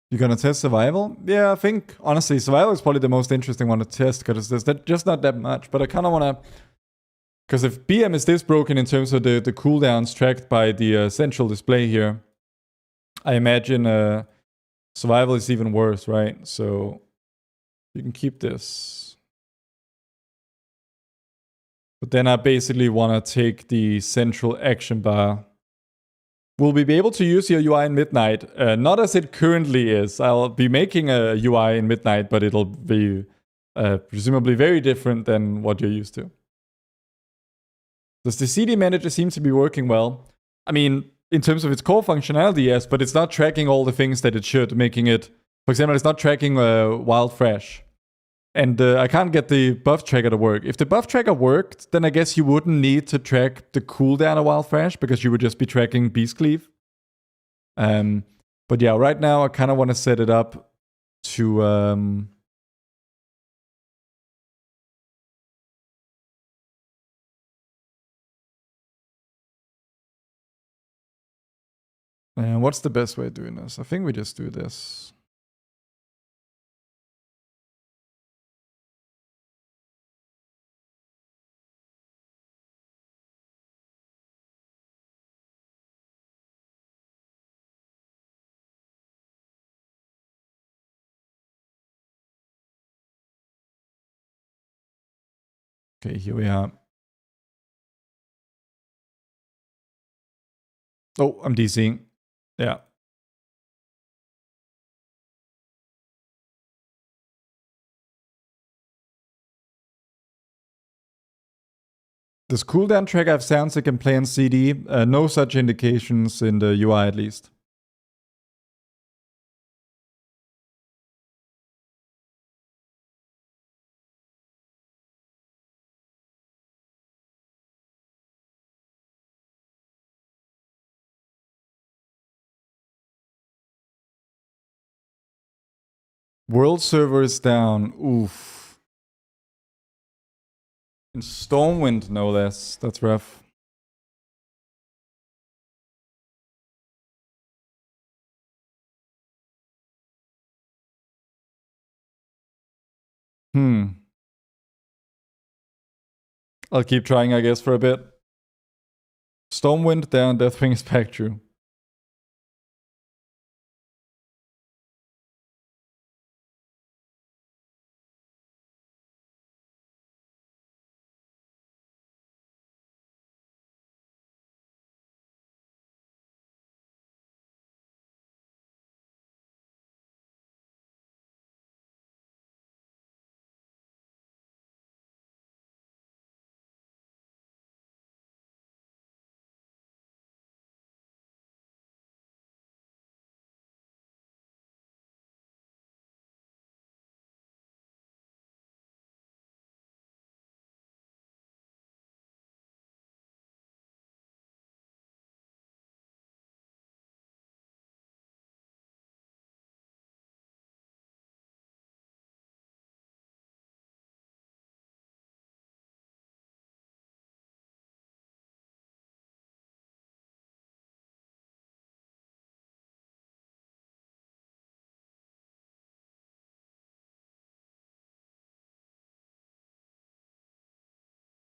S1: You're gonna test survival? Yeah, I think, honestly, survival is probably the most interesting one to test, because there's just not that much. But I kind of want to... Because if BM is this broken in terms of the cooldowns tracked by the central display here, I imagine survival is even worse, right? So you can keep this. But then I basically want to take the central action bar. Will we be able to use your UI in Midnight? Not as it currently is. I'll be making a UI in Midnight, but it'll be presumably very different than what you're used to. Does the CD manager seem to be working well? I mean, in terms of its core functionality, yes, but it's not tracking all the things that it should, making it... For example, it's not tracking wild fresh. And I can't get the buff tracker to work. If the buff tracker worked, then I guess you wouldn't need to track the cooldown of wild fresh, because you would just be tracking beast cleave. But yeah, right now I kind of want to set it up to... and what's the best way of doing this? I think we just do this. Okay, here we are. Oh, I'm DCing. Yeah. Does cooldown tracker have sounds that can play on CD? No such indications in the UI, at least. World server is down. Oof. In Stormwind, no less. That's rough. I'll keep trying, I guess, for a bit. Stormwind down, Deathwing is back true.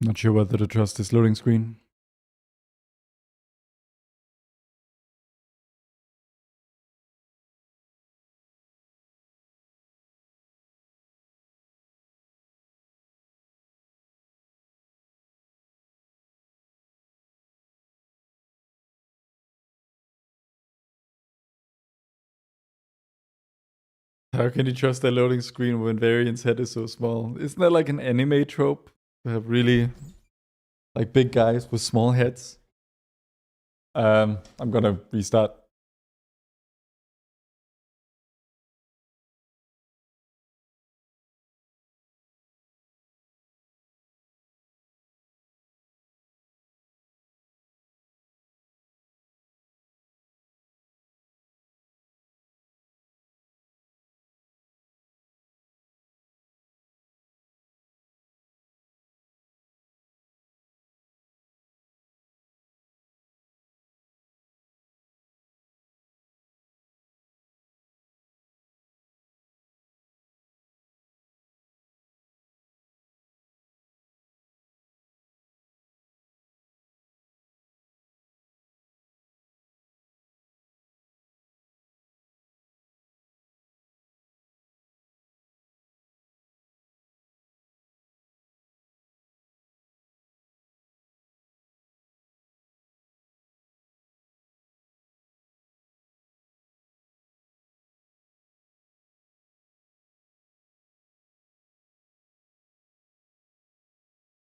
S1: Not sure whether to trust this loading screen. How can you trust a loading screen when Variant's head is so small? Isn't that like an anime trope? To have really like big guys with small heads. I'm gonna restart.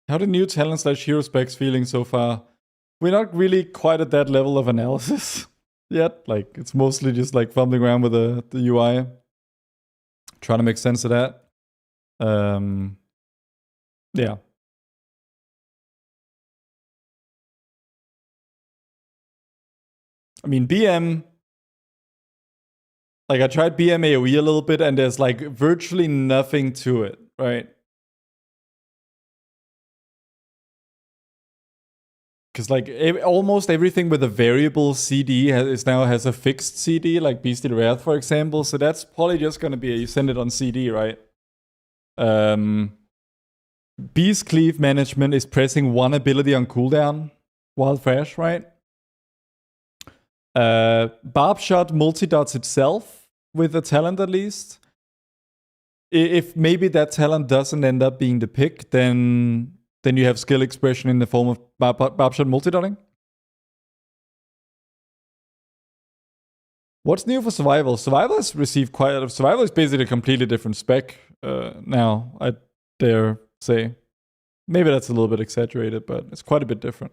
S1: How the new talent slash hero specs feeling so far? We're not really quite at that level of analysis yet. Like it's mostly just like fumbling around with the UI, trying to make sense of that. Yeah. I mean, BM, like I tried BM AoE a little bit and there's like virtually nothing to it, right? Because like almost everything with a variable CD now has a fixed CD, like Beastly Wrath, for example. So that's probably just going to be you send it on CD, right? Beast Cleave management is pressing one ability on cooldown while fresh, right? Barb Shot multi-dots itself with a talent at least. If maybe that talent doesn't end up being the pick, then you have skill expression in the form of Barb Shot multi-dotting. What's new for Survival? Survival has received quite. Survival is basically a completely different spec now, I dare say. Maybe that's a little bit exaggerated, but it's quite a bit different.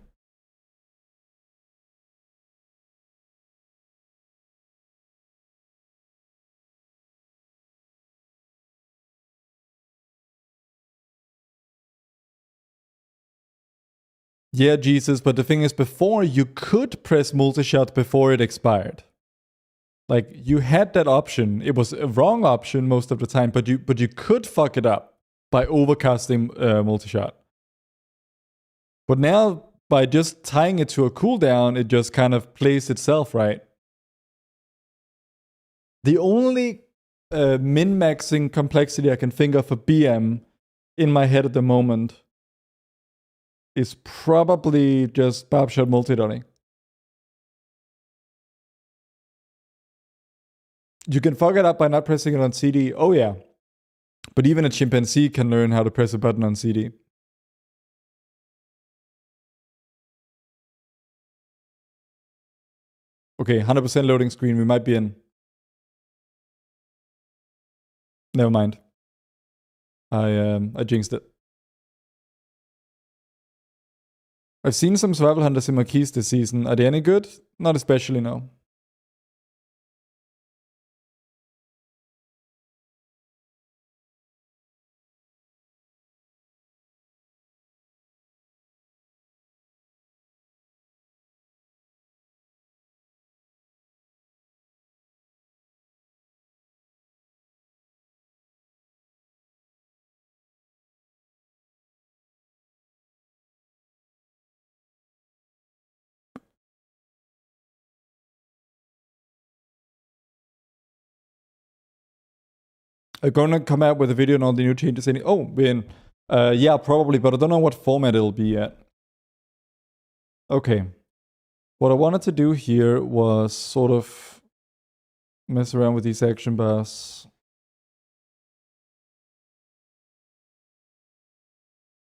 S1: Yeah, Jesus, but the thing is, before you could press multi-shot before it expired. Like you had that option. It was a wrong option most of the time, but you could fuck it up by overcasting multi-shot. But now by just tying it to a cooldown, it just kind of plays itself, right? The only min-maxing complexity I can think of for BM in my head at the moment is probably just Barb Shot multi-dotting. You can fuck it up by not pressing it on CD. Oh yeah. But even a chimpanzee can learn how to press a button on CD. Okay, 100% loading screen. We might be in. Never mind. I jinxed it. I've seen some survival hunters in Marquise this season. Are they any good? Not especially, no. I'm gonna come out with a video on all the new changes. Oh, we're in. Yeah, probably, but I don't know what format it'll be yet. Okay. What I wanted to do here was sort of mess around with these action bars.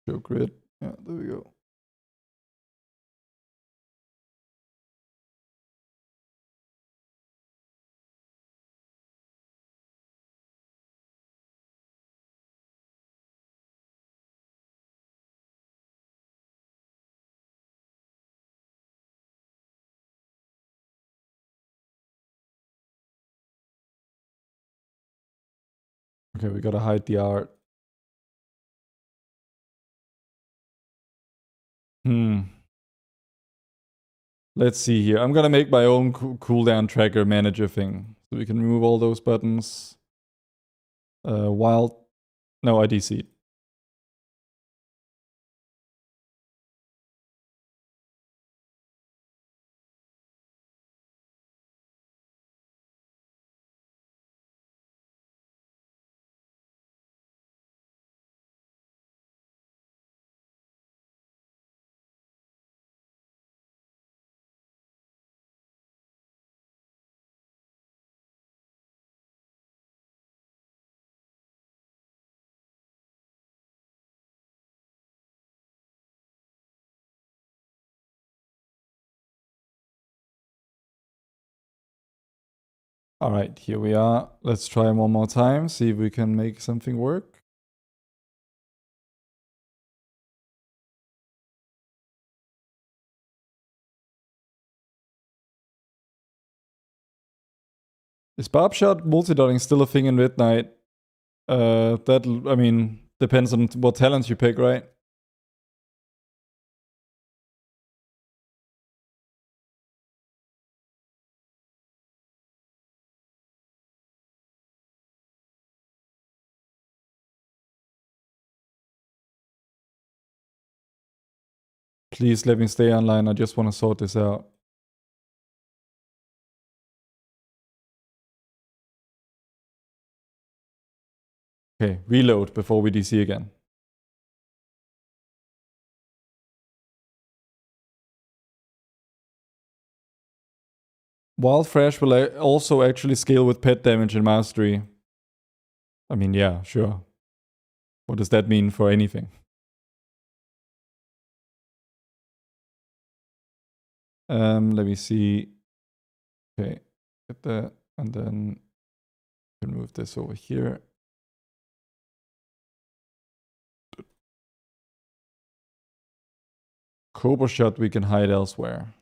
S1: Show grid. Yeah, there we go. Okay, we gotta hide the art. Let's see here. I'm gonna make my own cooldown tracker manager thing. So we can remove all those buttons. Wild. No, I DC'd. All right, here we are. Let's try one more time, see if we can make something work. Is Barb Shot multi-dotting still a thing in Midnight? That, I mean, depends on what talents you pick, right? Please let me stay online. I just want to sort this out. Okay, reload before we DC again. Wild Fresh will also actually scale with pet damage and mastery. I mean, yeah, sure. What does that mean for anything? Let me see. Okay, get that, and then can move this over here. Cobra Shot we can hide elsewhere.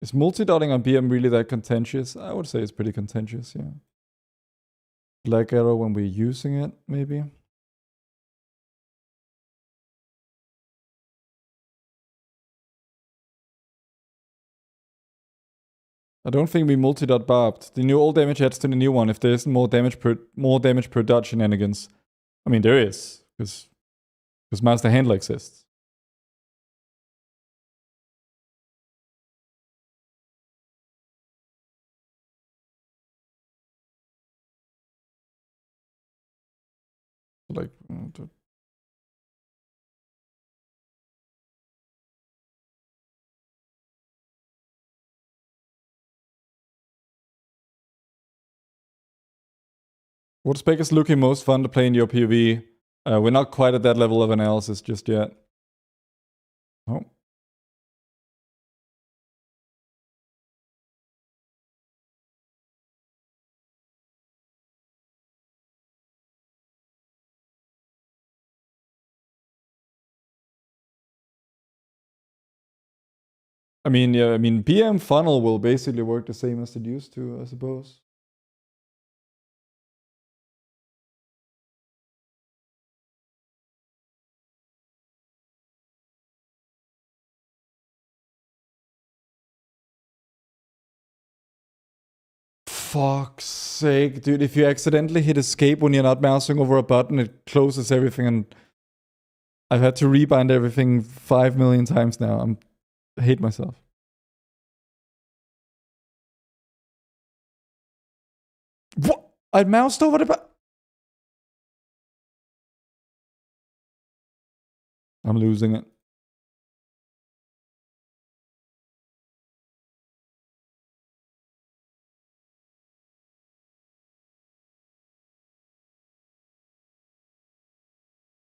S1: Is multi-dotting on BM really that contentious? I would say it's pretty contentious, yeah. Black Arrow when we're using it, maybe. I don't think we multi-dot barbed. The new all damage adds to the new one if there isn't more damage per dot shenanigans. I mean, there is, because Master Handler exists. Like, what spec is looking most fun to play in your PvE? We're not quite at that level of analysis just yet. Oh. I mean, yeah, I mean, BM funnel will basically work the same as it used to, I suppose. Fuck's sake, dude. If you accidentally hit escape when you're not mousing over a button, it closes everything, and I've had to rebind everything 5 million times now. I hate myself. What? I moused over the button. I'm losing it.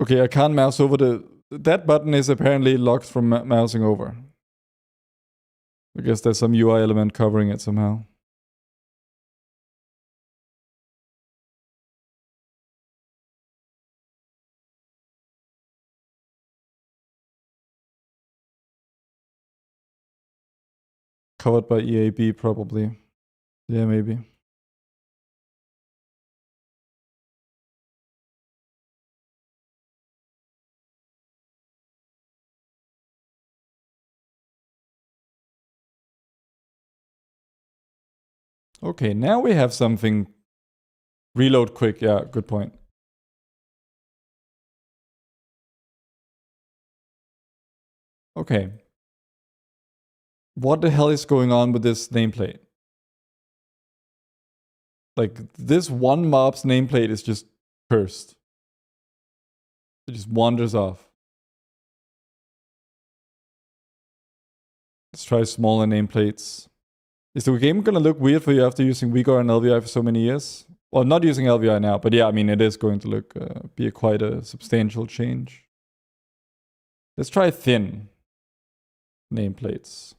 S1: Okay, I can't mouse over that button is apparently locked from mousing over. I guess there's some UI element covering it somehow. Covered by EAB, probably. Yeah, maybe. Okay, now we have something. Reload quick. Yeah, good point. Okay. What the hell is going on with this nameplate? Like, this one mob's nameplate is just cursed. It just wanders off. Let's try smaller nameplates. Is the game gonna look weird for you after using Vigor and LVI for so many years? Well, not using LVI now, but yeah, I mean, it is going to look be quite a substantial change. Let's try thin nameplates.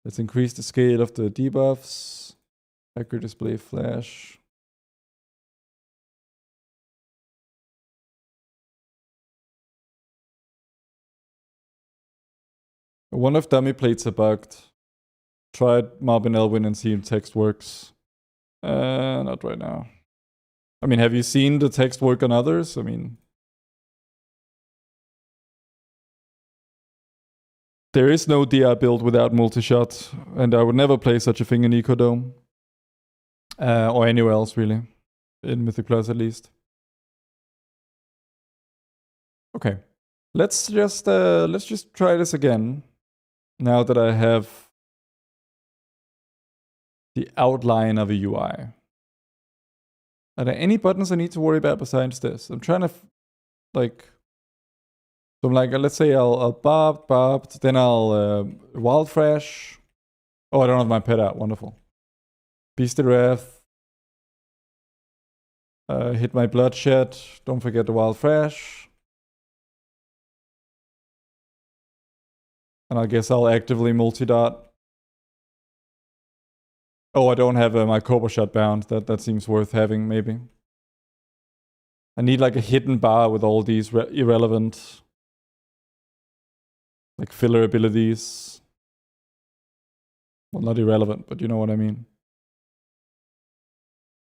S1: Let's increase the scale of the debuffs. Accurate display flash. I wonder if dummy plates are bugged. Try Mob and Elwyn and see if text works. Not right now. I mean, have you seen the text work on others? I mean, there is no DR build without multi-shot, and I would never play such a thing in Ecodome. Or anywhere else, really. In Mythic Plus, at least. Okay. Let's just try this again. Now that I have the outline of a UI. Are there any buttons I need to worry about besides this? I'm trying to, like... So I'm like, let's say I'll barbed, then I'll wild fresh. Oh, I don't have my pet out. Wonderful. Beast of Wrath. Hit my bloodshed. Don't forget the wild fresh. And I guess I'll actively multi-dot. Oh, I don't have my Cobra Shot bound. That seems worth having, maybe. I need like a hidden bar with all these irrelevant... like filler abilities. Well, not irrelevant, but you know what I mean.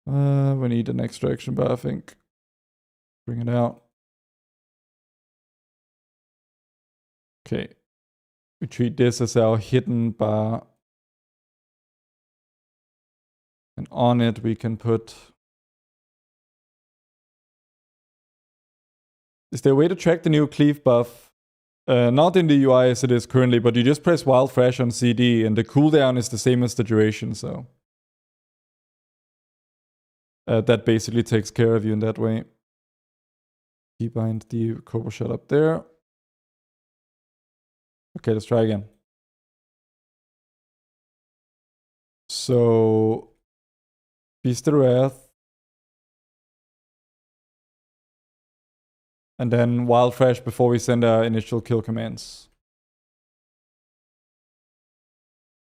S1: We need an extraction bar, I think. Bring it out. Okay. We treat this as our hidden bar. And on it we can put... Is there a way to track the new cleave buff? Not in the UI as it is currently, but you just press Wild Fresh on CD and the cooldown is the same as the duration, so... that basically takes care of you in that way. Keybind the Cobra Shot up there. Okay, let's try again. So... Beast of Wrath. And then Wild Fresh before we send our initial kill commands.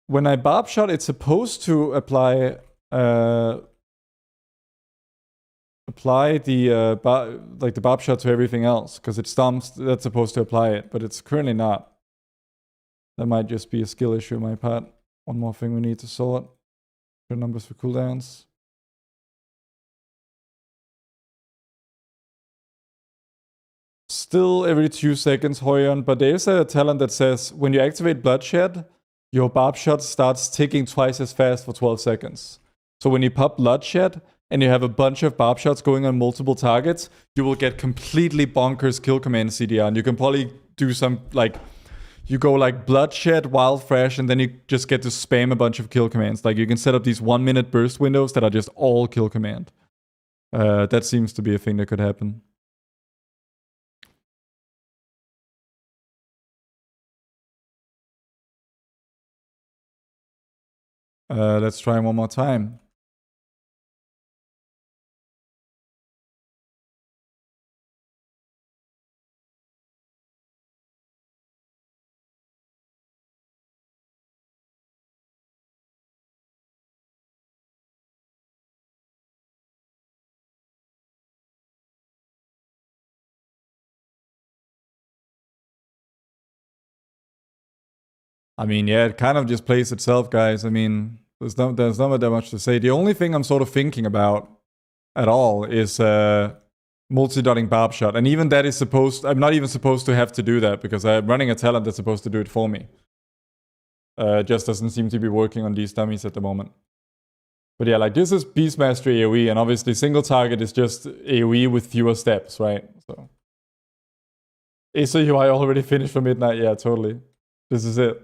S1: When I barb shot, it's supposed to apply the the barb shot to everything else, because it stomps. That's supposed to apply it, but it's currently not. That might just be a skill issue on my part. One more thing we need to sort. Your numbers for cooldowns. Still every 2 seconds, Hoyon, but there's a talent that says when you activate Bloodshed, your barb shot starts ticking twice as fast for 12 seconds. So when you pop Bloodshed and you have a bunch of barb shots going on multiple targets, you will get completely bonkers kill command CDR. And you can probably do some, like, you go like Bloodshed, Wild Fresh, and then you just get to spam a bunch of kill commands. Like you can set up these 1-minute burst windows that are just all kill command. That seems to be a thing that could happen. Let's try one more time. I mean, yeah, it kind of just plays itself, guys. I mean, there's not that much to say. The only thing I'm sort of thinking about at all is multi-dotting barb shot. And even that is I'm not even supposed to have to do that because I'm running a talent that's supposed to do it for me. Just doesn't seem to be working on these dummies at the moment. But yeah, like this is Beastmaster AoE, and obviously single target is just AoE with fewer steps, right? So ASO UI already finished for midnight. Yeah, totally. This is it.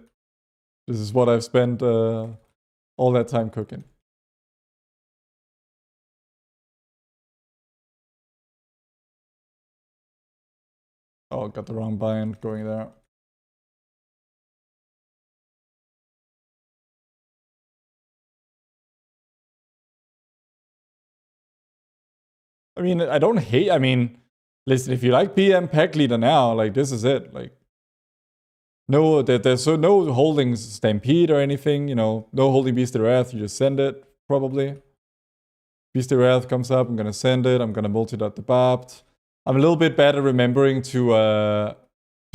S1: This is what I've spent all that time cooking. Oh, got the wrong bind going there. I mean, I don't hate. I mean, listen, if you like PM pack leader now, like this is it. Like, no, there's no holding Stampede or anything. You know, no holding Beast of Wrath. You just send it probably. Beast of Wrath comes up. I'm gonna send it. I'm gonna multi-dot the Barbed. I'm a little bit bad at remembering to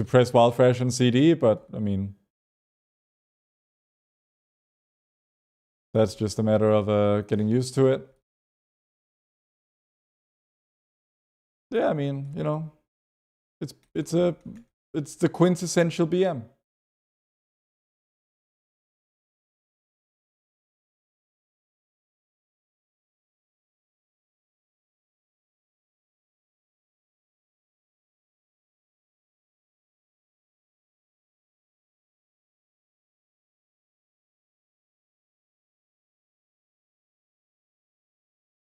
S1: press Wild Thrash and CD, but I mean, that's just a matter of getting used to it. Yeah, I mean, you know, it's the quintessential BM.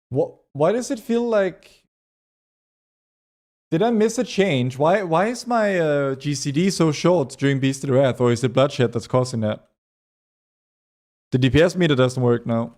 S1: What? Why does it feel like? Did I miss a change? Why is my GCD so short during Beast of the Wrath, or is it Bloodshed that's causing that? The DPS meter doesn't work now.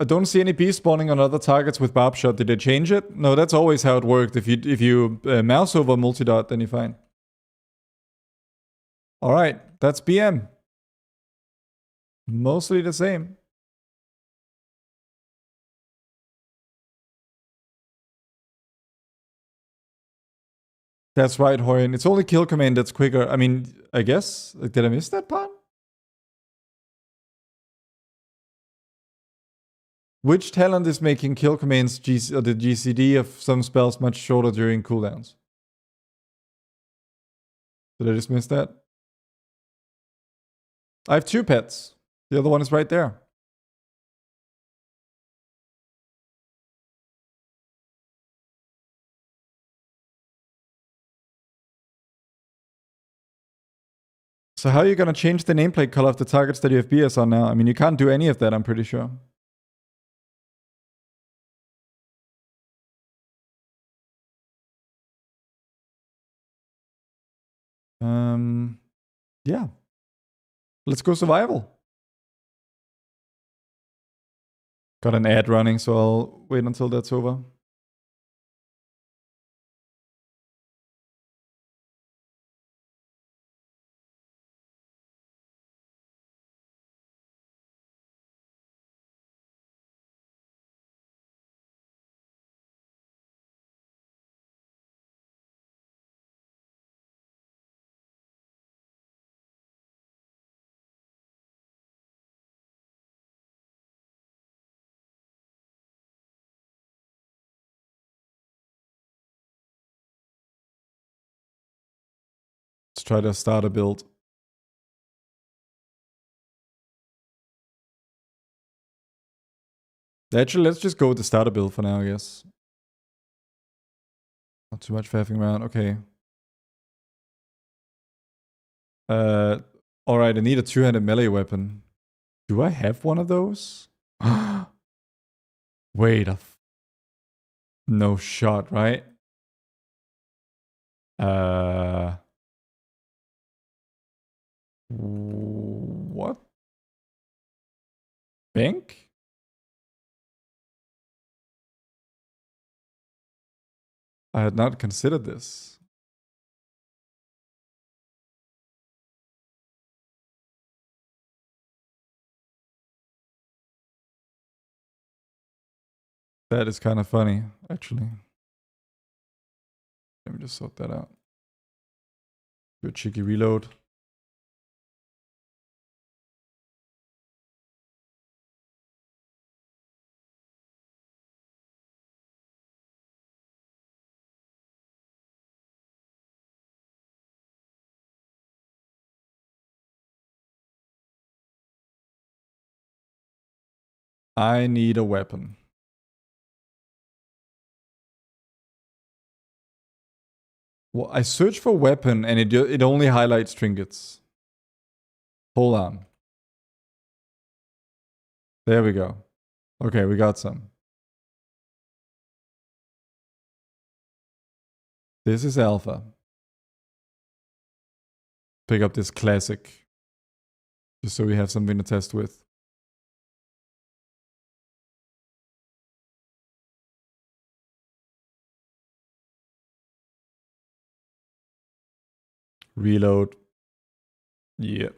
S1: I don't see any beast spawning on other targets with Barb Shot. Did they change it? No, that's always how it worked. If you mouse over multi-dot, then you're fine. All right, that's BM. Mostly the same. That's right, Horian. It's only kill command that's quicker. I mean, I guess. Like, did I miss that part? Which talent is making kill commands or the GCD of some spells much shorter during cooldowns? Did I just miss that? I have 2 pets. The other one is right there. So how are you going to change the nameplate color of the targets that you have BS on now? I mean, you can't do any of that, I'm pretty sure. Yeah. Let's go survival. Got an ad running, so I'll wait until that's over. Let's try to start a build. Actually, let's just go with the starter build for now, I guess. Not too much faffing around. Okay. Alright, I need a 2-handed melee weapon. Do I have one of those? Wait no shot, right? What? Bank? I had not considered this. That is kind of funny, actually. Let me just sort that out. Do a cheeky reload. I need a weapon. Well, I search for weapon and it only highlights trinkets. Hold on. There we go. Okay, we got some. This is alpha. Pick up this classic. Just so we have something to test with. Reload. Yeah.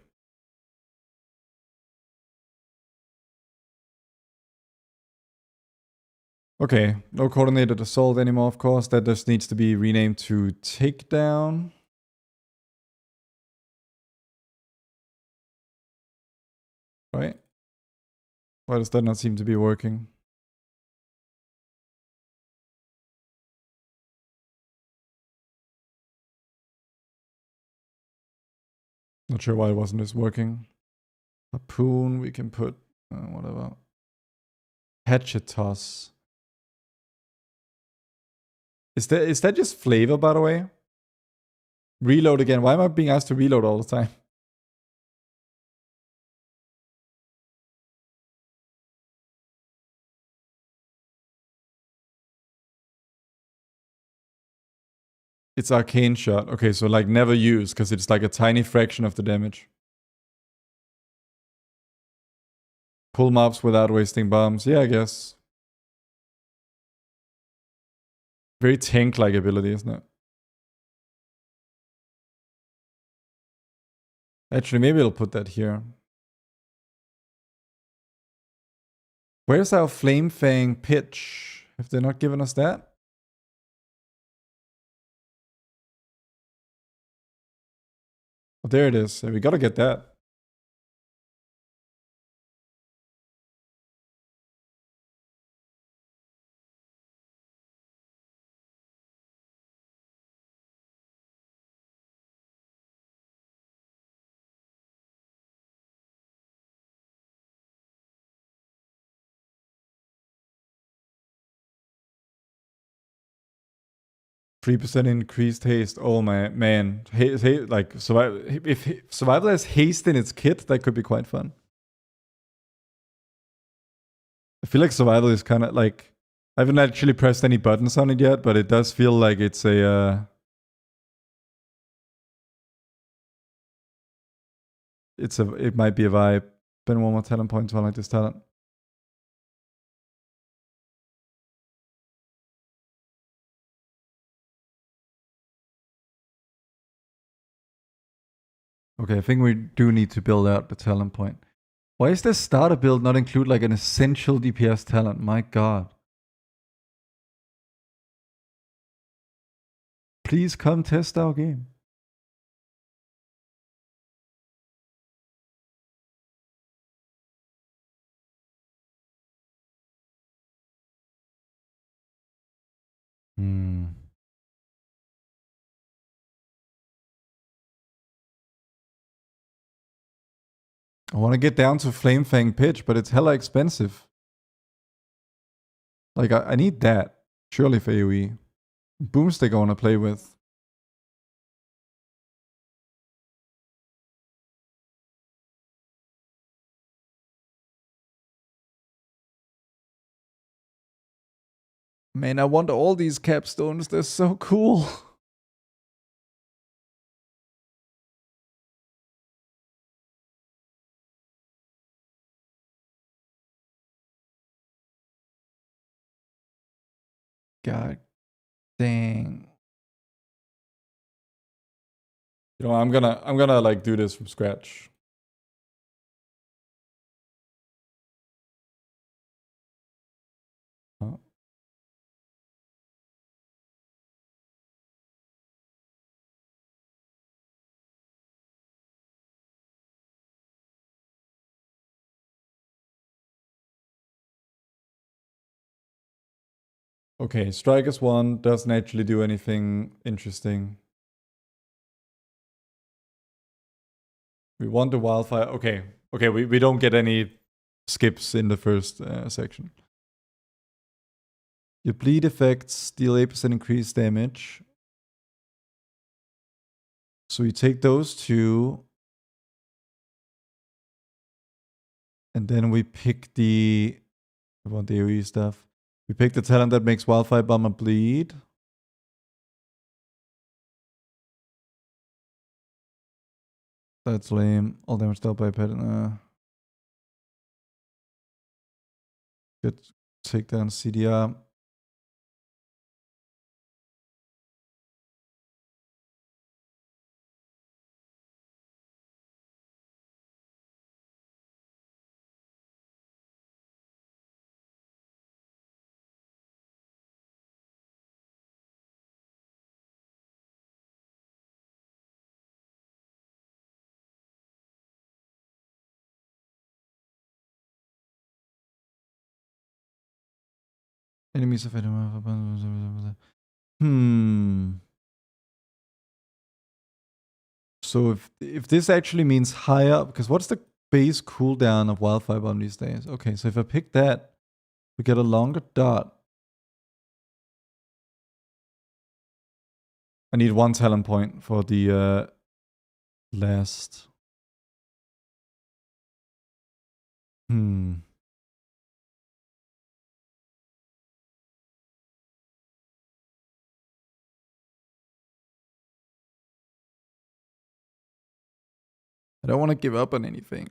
S1: Okay, no coordinated assault anymore, of course. That just needs to be renamed to takedown. Right? Why does that not seem to be working? Not sure why it wasn't just working. Harpoon, we can put whatever. Hatchet toss. Is that just flavor, by the way? Reload again. Why am I being asked to reload all the time? It's arcane shot. Okay, so like never use because it's like a tiny fraction of the damage. Pull mobs without wasting bombs. Yeah, I guess. Very tank-like ability, isn't it? Actually, maybe I'll put that here. Where's our Flame Fang pitch? Have they not given us that? Oh, there it is. We gotta get that. %3 increased haste. Oh my man, like if survival has haste in its kit, that could be quite fun. I feel like survival is kind of like I haven't actually pressed any buttons on it yet, but it does feel like it's a it might be a vibe. Spend one more talent point to unlock this talent. Okay, I think we do need to build out the talent point. Why is this starter build not include like an essential DPS talent? My god. Please come test our game. I want to get down to Flame Fang pitch, but it's hella expensive. Like, I need that. Surely for AoE. Boomstick I want to play with. Man, I want all these capstones. They're so cool. God dang. You know, I'm gonna like do this from scratch. Huh? Okay, Strikers 1 doesn't actually do anything interesting. We want the wildfire. Okay, we don't get any skips in the first section. Your bleed effects deal 8% increased damage. So you take those two. And then we pick the... I want the AoE stuff. We pick the talent that makes Wildfire Bomber bleed. That's lame. All damage dealt by a pet. Good. Take down CDR. Enemies of item. So if this actually means higher, because what's the base cooldown of Wildfire Bomb these days? Okay, so if I pick that, we get a longer dot. I need 1 talent point for the last. I don't want to give up on anything.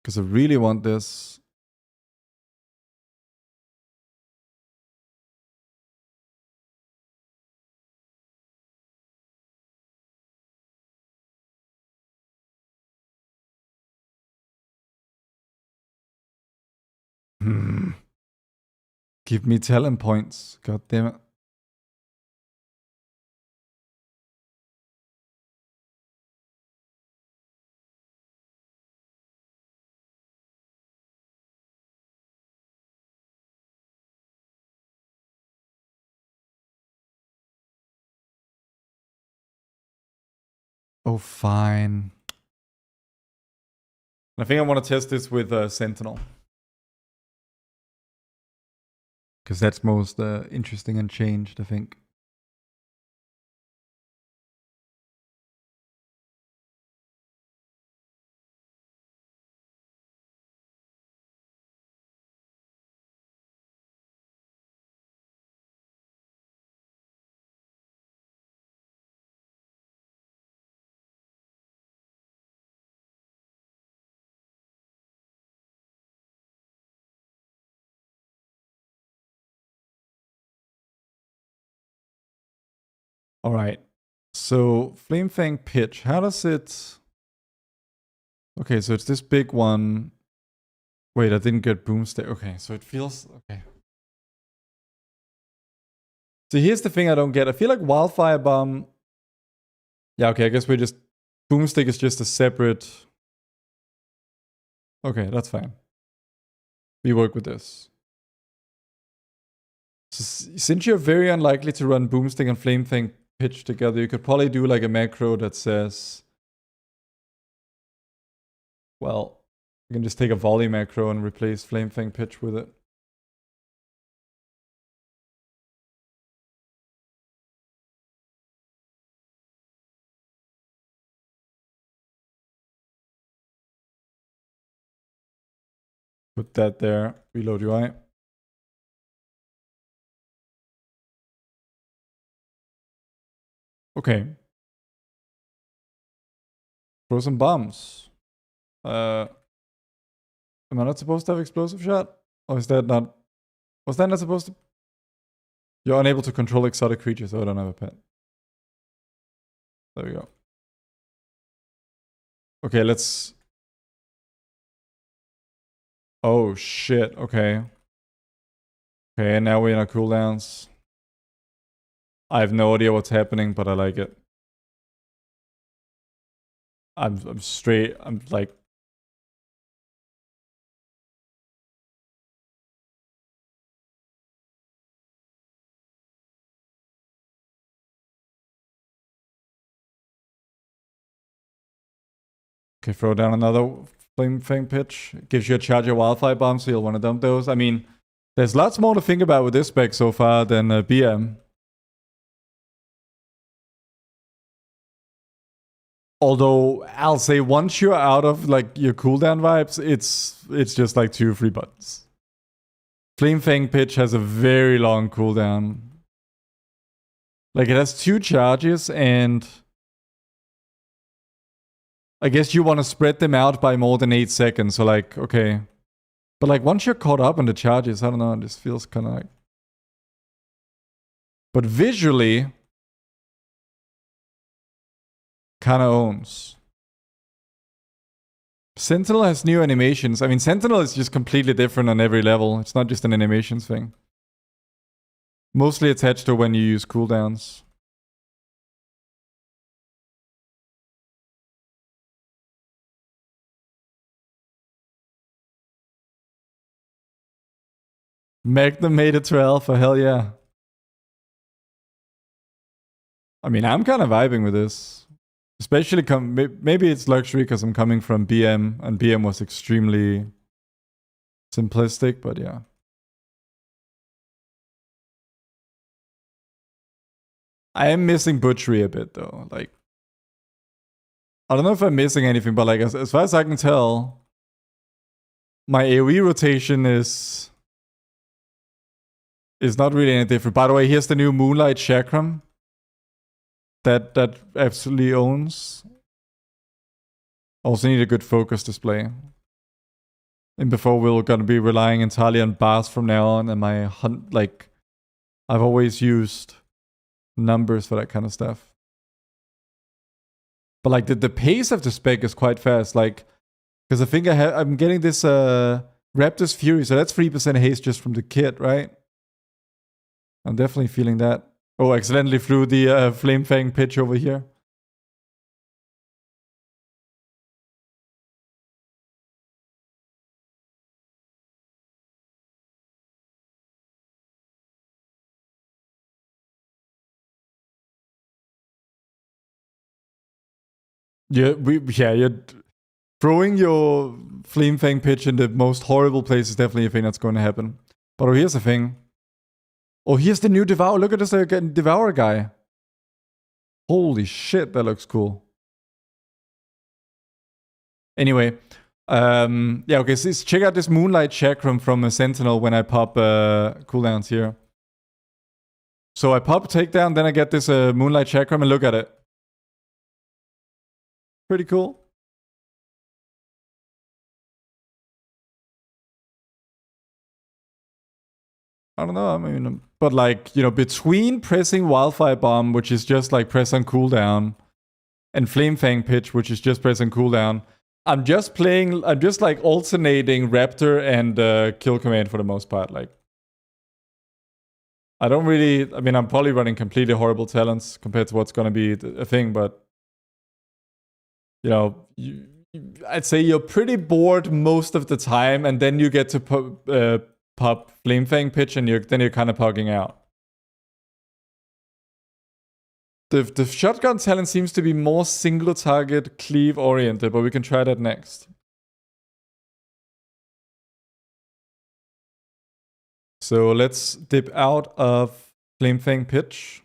S1: Because I really want this. Give me talent points. God damn it. Oh, fine. I think I want to test this with Sentinel. Because that's most interesting and changed, I think. All right. So Flame Fang pitch. How does it... Okay, so it's this big one. Wait, I didn't get boomstick. Okay, so it feels... Okay. So here's the thing I don't get. I feel like Wildfire Bomb... Yeah, okay, I guess we just... Boomstick is just a separate... Okay, that's fine. We work with this. So since you're very unlikely to run Boomstick and Flame Fang pitch together, you could probably do like a macro that says... Well, you can just take a volley macro and replace Flame Fang pitch with it. Put that there. Reload UI. Okay. Throw some bombs. Am I not supposed to have explosive shot? Or is that not... Was that not supposed to... You're unable to control exotic creatures, so I don't have a pet. There we go. Okay, let's... Oh, shit. Okay. Okay, now we're in our cooldowns. I have no idea what's happening, but I like it. I'm straight... I'm like... Okay, throw down another Flame Fang Pitch. Gives you a charge of Wildfire Bomb, so you'll want to dump those. I mean, there's lots more to think about with this spec so far than BM. Although I'll say once you're out of like your cooldown vibes, it's just like 2 or 3 buttons. Flame Fang Pitch has a very long cooldown. Like it has 2 charges, and I guess you want to spread them out by more than 8 seconds. So like, okay. But like once you're caught up on the charges, I don't know, it just feels kind of like... But visually, kind of owns. Sentinel has new animations. I mean, Sentinel is just completely different on every level. It's not just an animations thing. Mostly attached to when you use cooldowns. Magnum made it to Alpha, hell yeah. I mean, I'm kind of vibing with this. Especially, maybe it's luxury because I'm coming from BM, and BM was extremely simplistic, but yeah. I am missing Butchery a bit, though. Like, I don't know if I'm missing anything, but like, as far as I can tell, my AoE rotation is not really any different. By the way, here's the new Moonlight Chakram that absolutely owns. Also need a good focus display. And before we're gonna be relying entirely on bars from now on, and my hunt, like, I've always used numbers for that kind of stuff. But like the pace of the spec is quite fast, like, because I think I'm getting this Raptor's Fury, so that's 3% haste just from the kit, right? I'm definitely feeling that. Oh, accidentally flew the Flame Fang Pitch over here. Yeah, you're throwing your Flame Fang Pitch in the most horrible place is definitely a thing that's going to happen. But here's the thing. Oh, here's the new Devour. Look at this Devour guy. Holy shit, that looks cool. Anyway, yeah, okay, so check out this Moonlight Chakram from a Sentinel when I pop cooldowns here. So I pop Takedown, then I get this Moonlight Chakram, and look at it. Pretty cool. I don't know, I mean, but like, you know, between pressing Wildfire Bomb, which is just like press on cooldown, and Flame Fang Pitch, which is just press on cooldown, I'm just like alternating Raptor and Kill Command for the most part. Like, I don't really, I mean, I'm probably running completely horrible talents compared to what's going to be a thing, but, you know, I'd say you're pretty bored most of the time, and then you get to pop Flame Fang Pitch, and then you're kind of pugging out. The shotgun talent seems to be more single target cleave oriented, but we can try that next. So let's dip out of Flame Fang Pitch.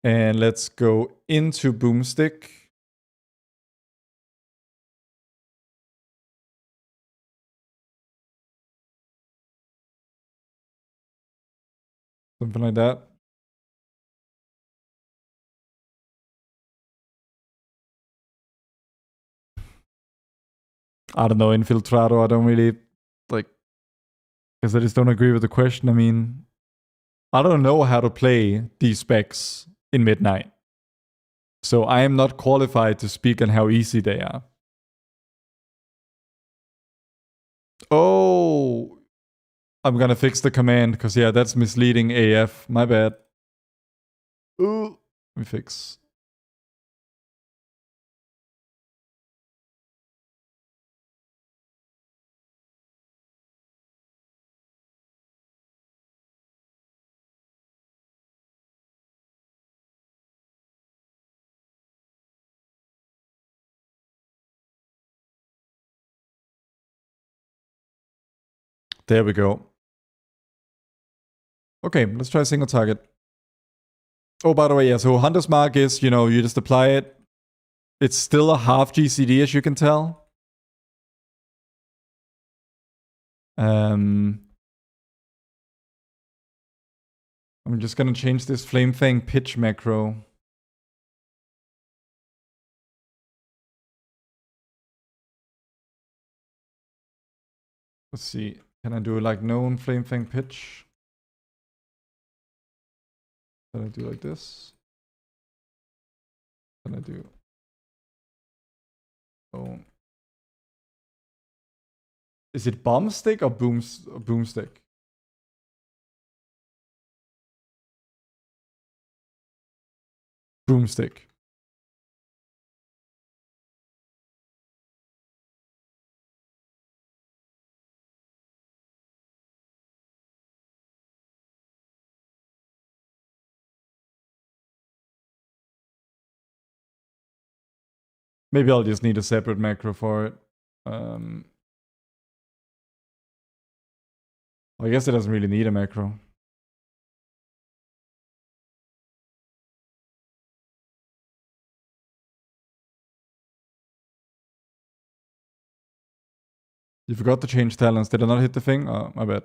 S1: And let's go into Boomstick. Something like that. I don't know, Infiltrato, I don't really, like, because I just don't agree with the question. I mean, I don't know how to play these specs in Midnight. So I am not qualified to speak on how easy they are. Oh, I'm gonna fix the command, because yeah, that's misleading AF. My bad. Ooh, let me fix. There we go. Okay, let's try single target. Oh, by the way, yeah, so Hunter's Mark is, you know, you just apply it. It's still a half GCD, as you can tell. I'm just gonna change this Flame Fang pitch macro. Let's see. Can I do like known Flame Fang pitch? Can I do like this? Can I do? Oh. Is it bomb stick or boomstick? Boomstick. Maybe I'll just need a separate macro for it. I guess it doesn't really need a macro. You forgot to change talents. Did I not hit the thing? Oh, my bad.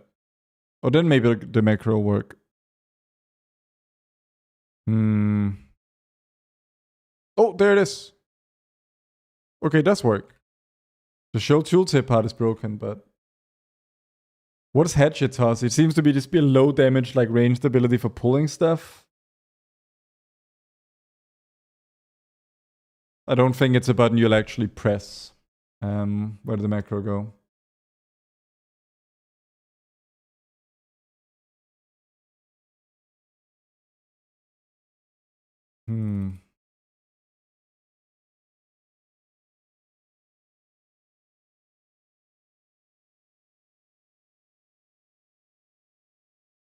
S1: Oh, then maybe the macro will work. Oh, there it is. Okay, it does work. The show tooltip part is broken, but... What is Hatchet Toss? It seems to be just be a low damage, like ranged ability for pulling stuff. I don't think it's a button you'll actually press. Where did the macro go?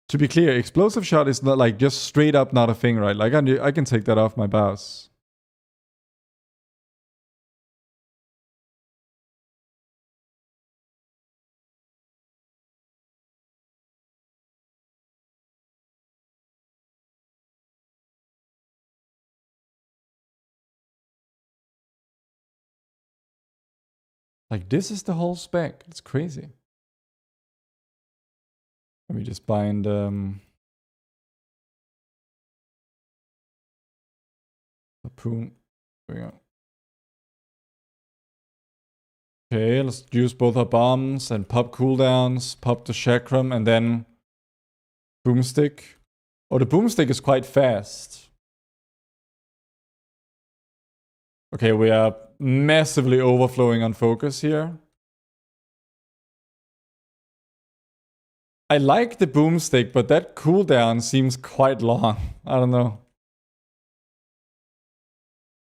S1: To be clear, explosive shot is not like just straight up not a thing, right? Like I can take that off my boss. Like this is the whole spec. It's crazy. Let me just bind Harpoon. There we go. Okay, let's use both our bombs and pop cooldowns, pop the chakram, and then boomstick. Oh, the boomstick is quite fast. Okay, we are massively overflowing on focus here. I like the boomstick, but that cooldown seems quite long. I don't know.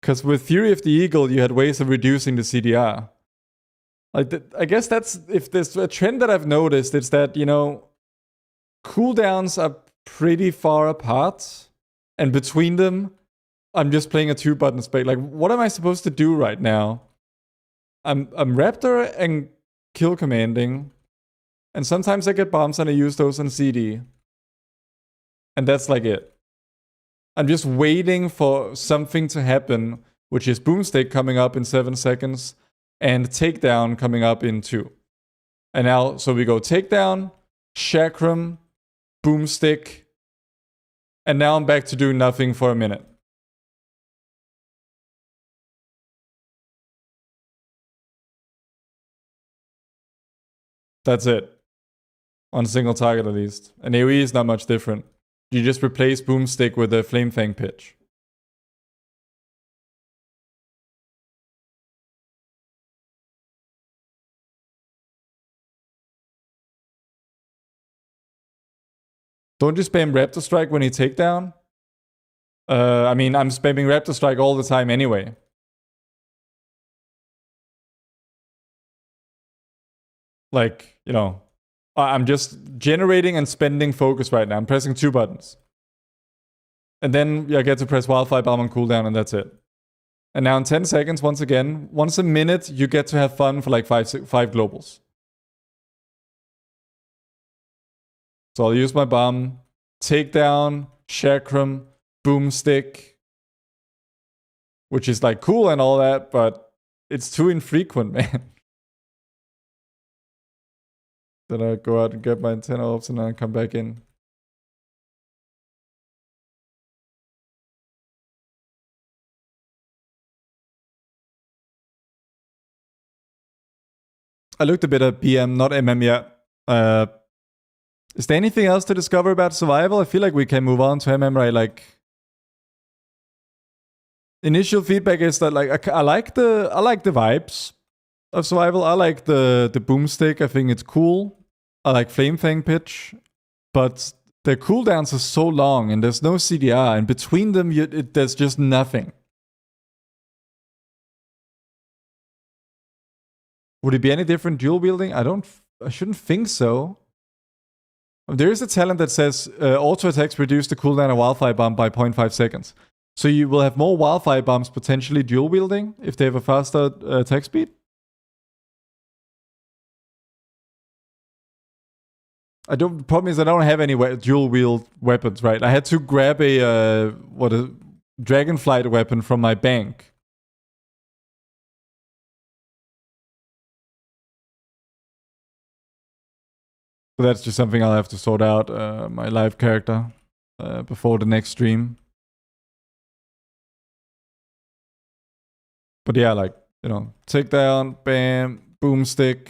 S1: Because with Fury of the Eagle, you had ways of reducing the CDR. Like, I guess that's, if there's a trend that I've noticed, it's that, you know, cooldowns are pretty far apart. And between them, I'm just playing a 2-button spec. Like, what am I supposed to do right now? I'm Raptor and kill commanding. And sometimes I get bombs and I use those on CD. And that's like it. I'm just waiting for something to happen, which is boomstick coming up in 7 seconds and takedown coming up in 2. And now, so we go takedown, chakram, boomstick, and now I'm back to doing nothing for a minute. That's it. On a single target at least. And AoE is not much different. You just replace boomstick with a Flame Fang pitch. Don't you spam Raptor Strike when you take down? I mean, I'm spamming Raptor Strike all the time anyway. Like, you know, I'm just generating and spending focus right now. I'm pressing 2 buttons. And then I get to press Wildfire Bomb on cooldown, and that's it. And now in 10 seconds, once again, once a minute, you get to have fun for like 5 globals. So I'll use my bomb, takedown, chakram, boomstick, which is like cool and all that, but it's too infrequent, man. Then I go out and get my 10 orbs and then I come back in. I looked a bit at BM, not MM yet. Is there anything else to discover about survival? I feel like we can move on to MM, right? Like, initial feedback is that like I like the vibes of survival. I like the boomstick. I think it's cool. I like Flame Fang pitch, but the cooldowns are so long and there's no CDR, and between them there's just nothing. Would it be any different dual wielding? I shouldn't think so. There is a talent that says auto attacks reduce the cooldown of Wildfire Bomb by 0.5 seconds. So you will have more Wildfire Bombs potentially dual wielding if they have a faster attack speed. The problem is I don't have any dual wield weapons, right? I had to grab a Dragonflight weapon from my bank. So that's just something I'll have to sort out my live character before the next stream. But yeah, like, takedown, bam, boomstick.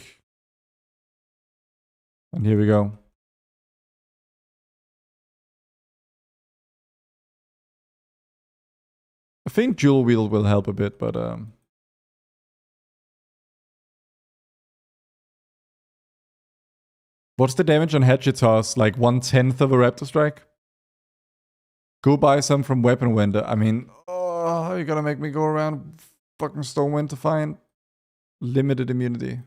S1: And here we go. I think dual wield will help a bit, but what's the damage on Hatchet Toss? Like 1/10 of a Raptor Strike? Go buy some from Weapon Vendor. I mean, you're gonna make me go around fucking Stormwind to find limited immunity.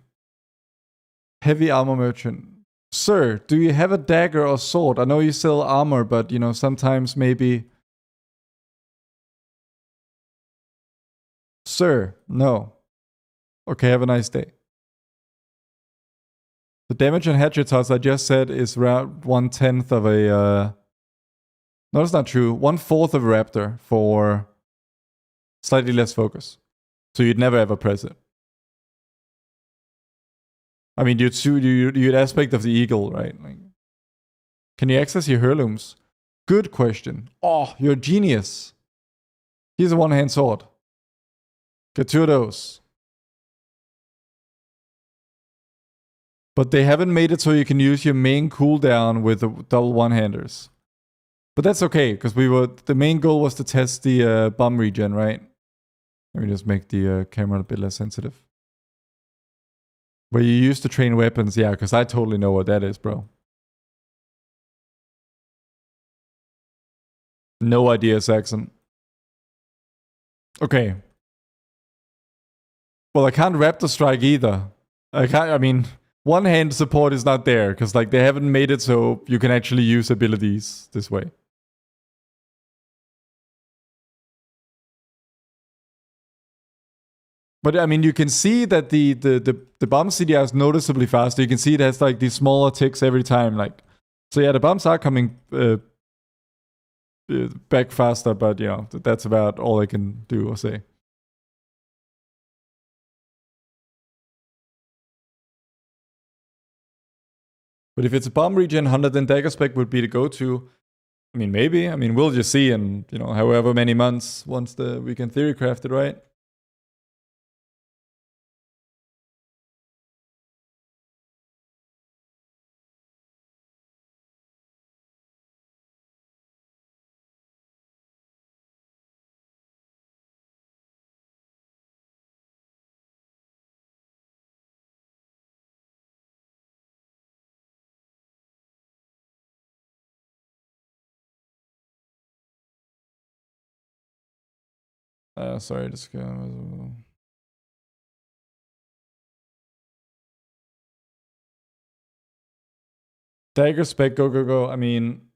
S1: Heavy Armor Merchant. Sir, do you have a dagger or sword? I know you sell armor, but sometimes maybe... Sir, no. Okay, have a nice day. The damage on Hatchet Toss I just said is around 1/10 of a... No, that's not true. 1/4 of a Raptor for slightly less focus. So you'd never ever press it. I mean, you'd aspect of the eagle, right? Like, can you access your heirlooms? Good question. Oh, you're a genius. Here's a one-hand sword. Get 2 of those. But they haven't made it so you can use your main cooldown with the double one-handers. But that's okay, because the main goal was to test the bomb regen, right? Let me just make the camera a bit less sensitive. Where you used to train weapons, yeah, because I totally know what that is, bro. No idea, Saxon. Okay. Well, I can't Raptor Strike either. I mean, one-hand support is not there, because like they haven't made it so you can actually use abilities this way. But I mean, you can see that the bomb CDR is noticeably faster. You can see it has like these smaller ticks every time. Like, so yeah, the bombs are coming back faster, but that's about all I can do or say. But if it's a bomb regen 100, then Dagger Spec would be the go-to. I mean, maybe. I mean, we'll just see in however many months once we can theory craft it, right? Sorry, just Dagger Spec, go. I mean,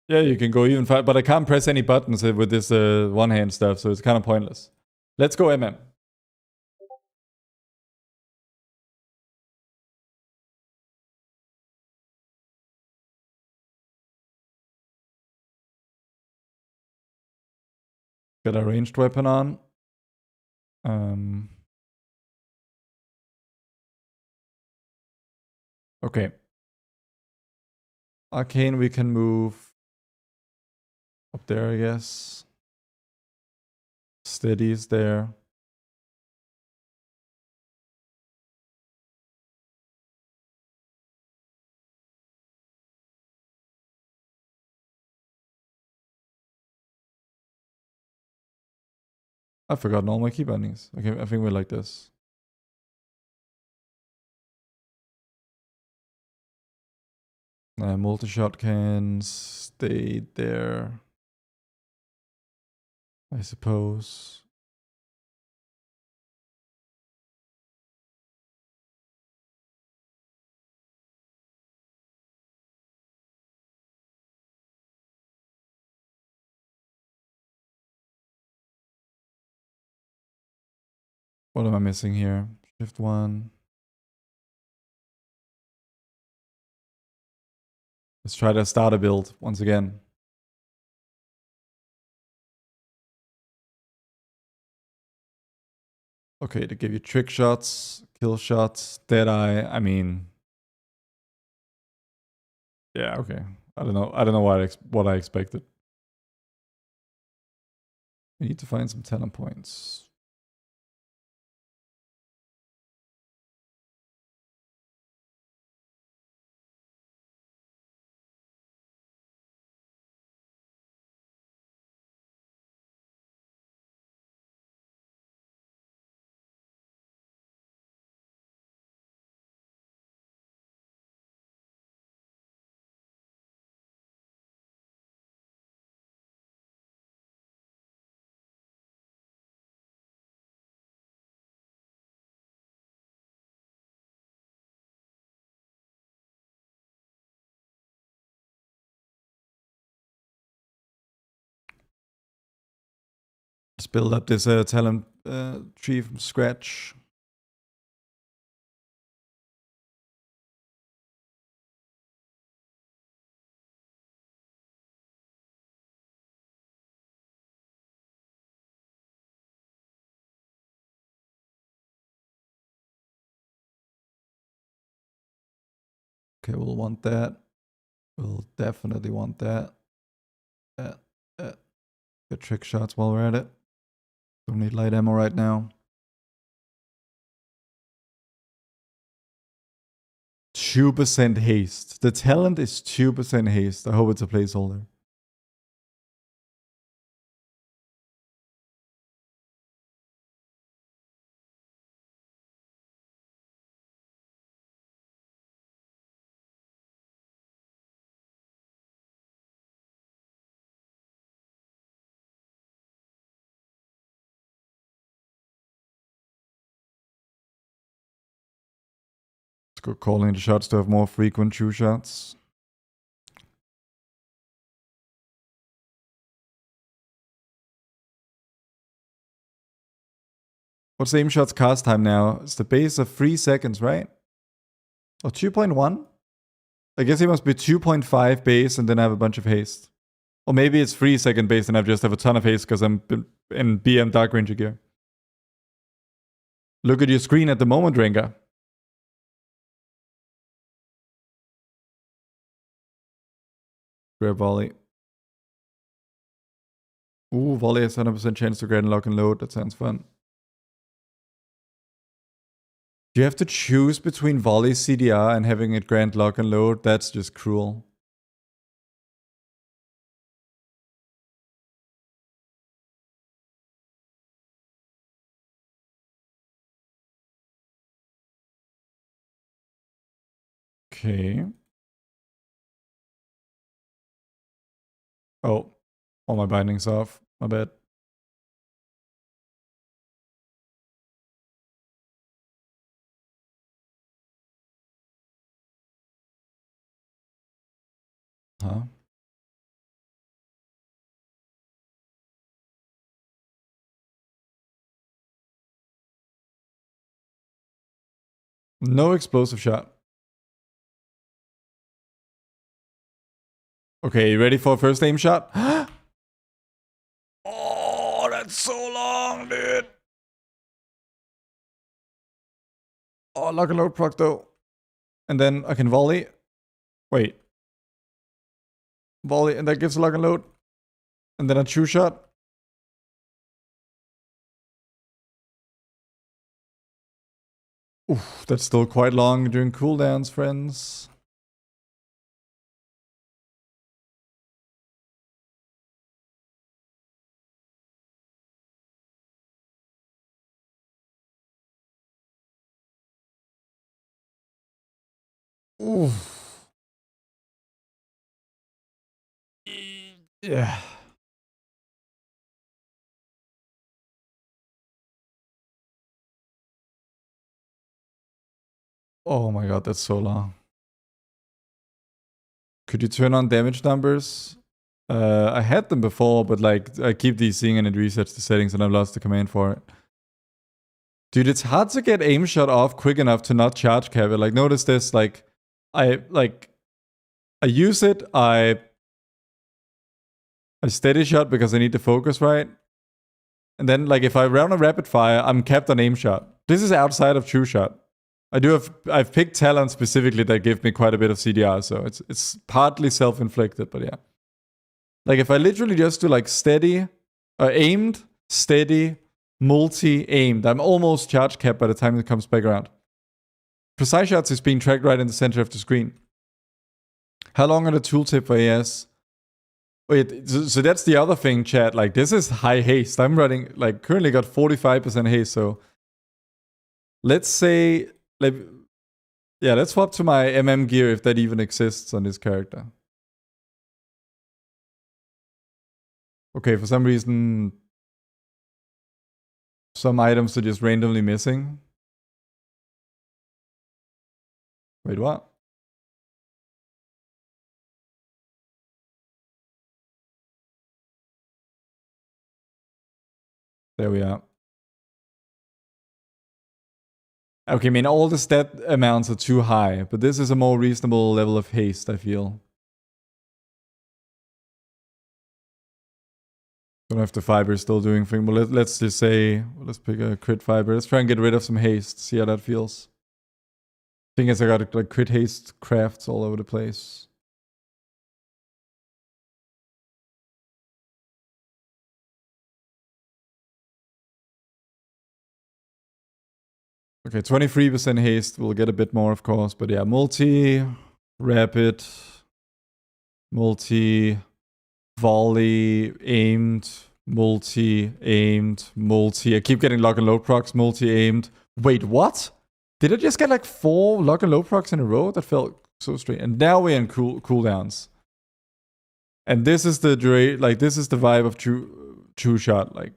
S1: yeah, you can go even fast, but I can't press any buttons with this one-hand stuff, so it's kind of pointless. Let's go MM. Get a ranged weapon on. Okay. Arcane, we can move up there, I guess. Steady is there. I've forgotten all my key bindings. Okay, I think we like this. Multi-shot can stay there, I suppose. What am I missing here? Shift 1. Let's try to start a build once again. Okay, to give you trick shots, kill shots, deadeye. I mean, yeah, okay. I don't know what I expected. We need to find some talent points. Just build up this talent tree from scratch. Okay, we'll want that. We'll definitely want that. Get trick shots while we're at it. Don't need light ammo right now. 2% haste. The talent is 2% haste. I hope it's a placeholder. Let's go calling the shots to have more frequent true shots. What's the aim shot's cast time now? It's the base of 3 seconds, right? Or 2.1? I guess it must be 2.5 base and then I have a bunch of haste. Or maybe it's 3 second base and I just have a ton of haste because I'm in BM Dark Ranger gear. Look at your screen at the moment, Renga. Grab volley. Ooh, volley has 100% chance to grab and lock and load. That sounds fun. Do you have to choose between volley CDR and having it grant lock and load? That's just cruel. Okay. Oh, all my bindings off. My bad. Huh? No explosive shot. Okay, you ready for a first aim shot? Oh, That's so long, dude. Oh, lock and load proc though. And then I can volley. Wait. Volley, and that gives a lock and load. And then a true shot. Oof, that's still quite long during cooldowns, friends. Oof. Yeah. Oh my god, that's so long. Could you turn on damage numbers? I had them before, but like I keep these seeing and it resets the settings and I've lost the command for it. Dude, it's hard to get aim shot off quick enough to not charge cap it. Like notice this, like I use it, I steady shot because I need to focus right. And then like if I run a rapid fire, I'm capped on aim shot. This is outside of true shot. I've picked talents specifically that give me quite a bit of CDR, so it's partly self-inflicted, but yeah. Like if I literally just do like steady, aimed, steady, multi-aimed, I'm almost charge capped by the time it comes back around. Precise shots is being tracked right in the center of the screen. How long are the tooltip for AS? Wait, so that's the other thing, chat. Like this is high haste. I'm running, like currently got 45% haste, so let's say, like, yeah, let's swap to my MM gear if that even exists on this character. Okay, for some reason, some items are just randomly missing. Wait, what? There we are. Okay, I mean, all the stat amounts are too high, but this is a more reasonable level of haste, I feel. Don't know if the fiber is still doing thing, but let's just say, let's pick a crit fiber. Let's try and get rid of some haste, see how that feels. Thing is, I got like crit haste crafts all over the place. Okay, 23% haste. We'll get a bit more, of course, but yeah, multi, rapid, multi, volley, aimed, multi-aimed, multi. I keep getting lock and load procs, multi-aimed. Wait, what? Did I just get like 4 lock and load procs in a row? That felt so strange. And now we're in cooldowns. And this is the like this is the vibe of true shot. Like,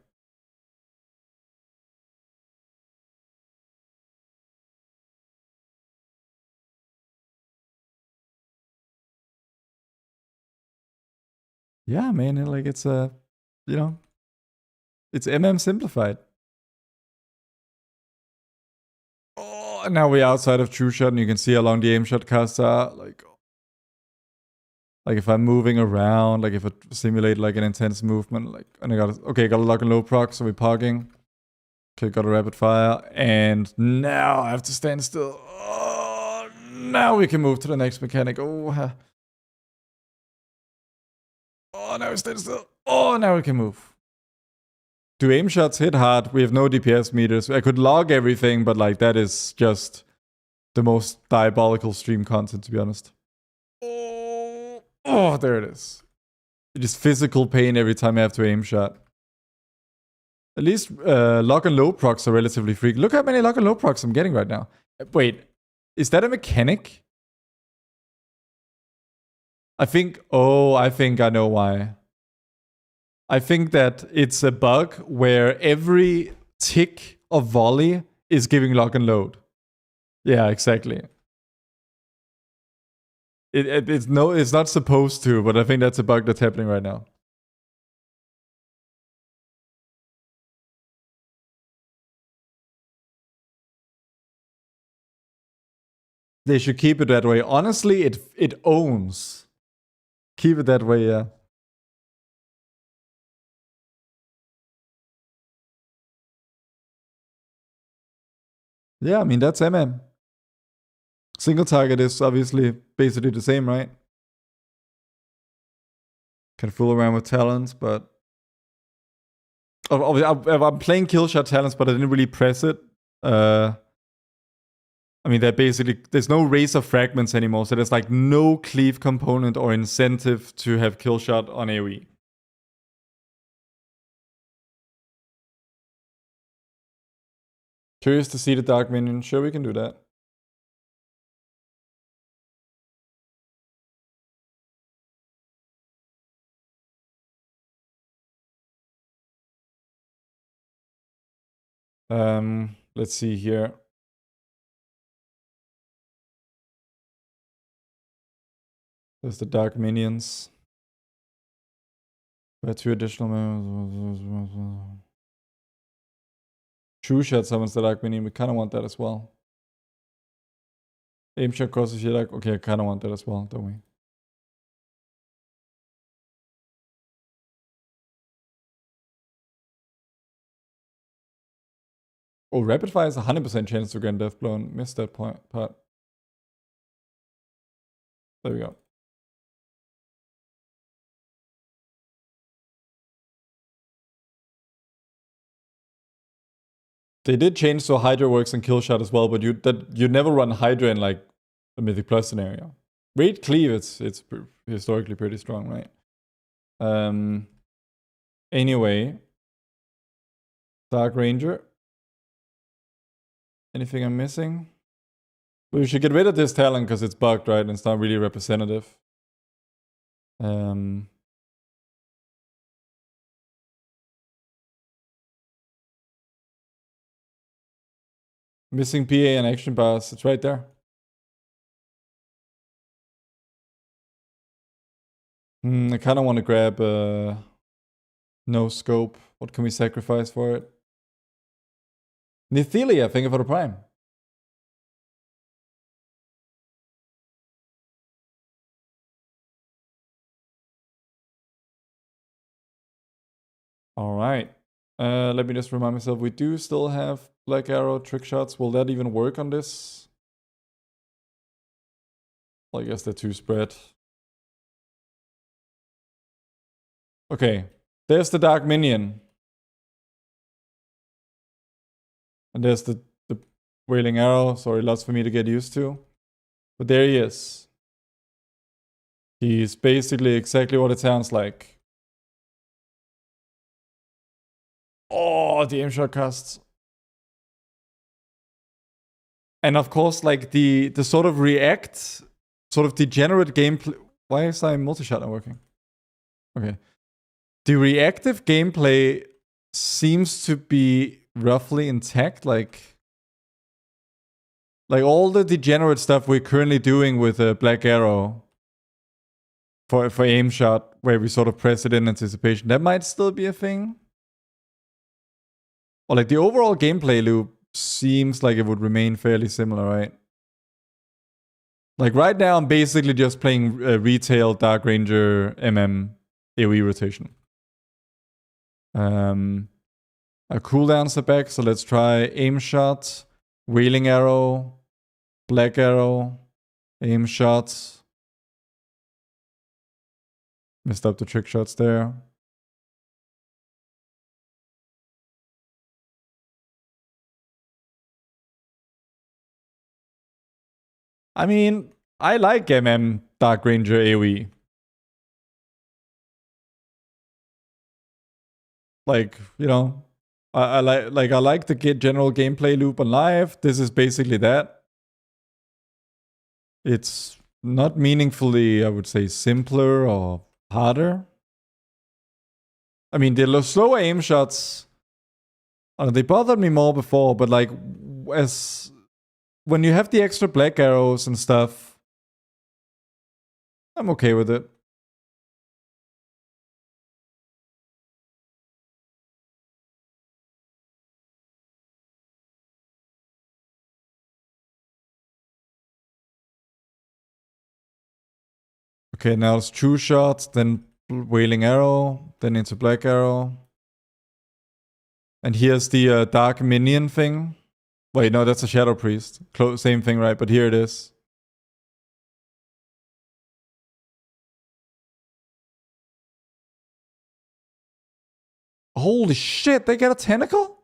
S1: yeah, man, like it's a, you know, it's MM simplified. Oh, and now we're outside of true shot, and you can see how long the aim shot casts are. Like if I'm moving around, like if I simulate like an intense movement, like, and I got a lock and load proc, so we're pogging. Okay, got a rapid fire, and now I have to stand still. Oh, now we can move to the next mechanic. Oh, now we stand still. Oh, now we can move. Do aim shots hit hard? We have no DPS meters. I could log everything, but like that is just the most diabolical stream content, to be honest. Oh, there it is. It is physical pain every time I have to aim shot. At least lock and load procs are relatively free. Look how many lock and load procs I'm getting right now. Wait, is that a mechanic? I think I know why. I think that it's a bug where every tick of volley is giving lock and load. Yeah, exactly. It's not supposed to, but I think that's a bug that's happening right now. They should keep it that way. Honestly, it owns. Keep it that way, yeah. Yeah, I mean, that's MM. Single target is obviously basically the same, right? Can fool around with talents, but I'm playing killshot talents, but I didn't really press it. I mean, there's no race of fragments anymore, so there's like no cleave component or incentive to have killshot on AoE. Curious to see the Dark Minion. Sure, we can do that. Let's see here. There's the Dark Minions. We have 2 additional members. True Shot summons the Dark Minion. We kind of want that as well. Aim shot crosses your Dark. Okay, I kind of want that as well, don't we? Oh, Rapid Fire is 100% chance to Grand Death Blow and miss that part. There we go. They did change so Hydra works in Killshot as well, but you never run Hydra in like a Mythic Plus scenario. Raid Cleave, it's historically pretty strong, right? Anyway, Dark Ranger. Anything I'm missing? We should get rid of this talent because it's bugged, right? And it's not really representative. Missing PA and action bars. It's right there. I kind of want to grab no scope. What can we sacrifice for it? Nethelia, thank you for the prime. All right. Let me just remind myself, we do still have Black Arrow trick shots. Will that even work on this? Well, I guess they're too spread. Okay, there's the Dark Minion. And there's the Wailing Arrow. Sorry, lots for me to get used to. But there he is. He's basically exactly what it sounds like. Oh, the aim shot costs. And of course, like the sort of react, sort of degenerate gameplay. Why is my multi-shot not working? Okay. The reactive gameplay seems to be roughly intact. Like all the degenerate stuff we're currently doing with Black Arrow for aim shot, where we sort of press it in anticipation, that might still be a thing. Or like the overall gameplay loop seems like it would remain fairly similar, right? Like right now, I'm basically just playing retail Dark Ranger MM AoE rotation. Our cooldowns are back, so let's try aim shot, Wailing Arrow, Black Arrow, aim shot. Messed up the trick shots there. I mean, I like MM Dark Ranger AoE. Like, you know, I like the general gameplay loop on live. This is basically that. It's not meaningfully, I would say, simpler or harder. I mean, the slower aim shots, they bothered me more before, but like, as when you have the extra Black Arrows and stuff, I'm okay with it. Okay, now it's True Shot, then Wailing Arrow, then into Black Arrow. And here's the Dark Minion thing. Wait, no, that's a Shadow Priest. Same thing, right? But here it is. Holy shit, they get a tentacle?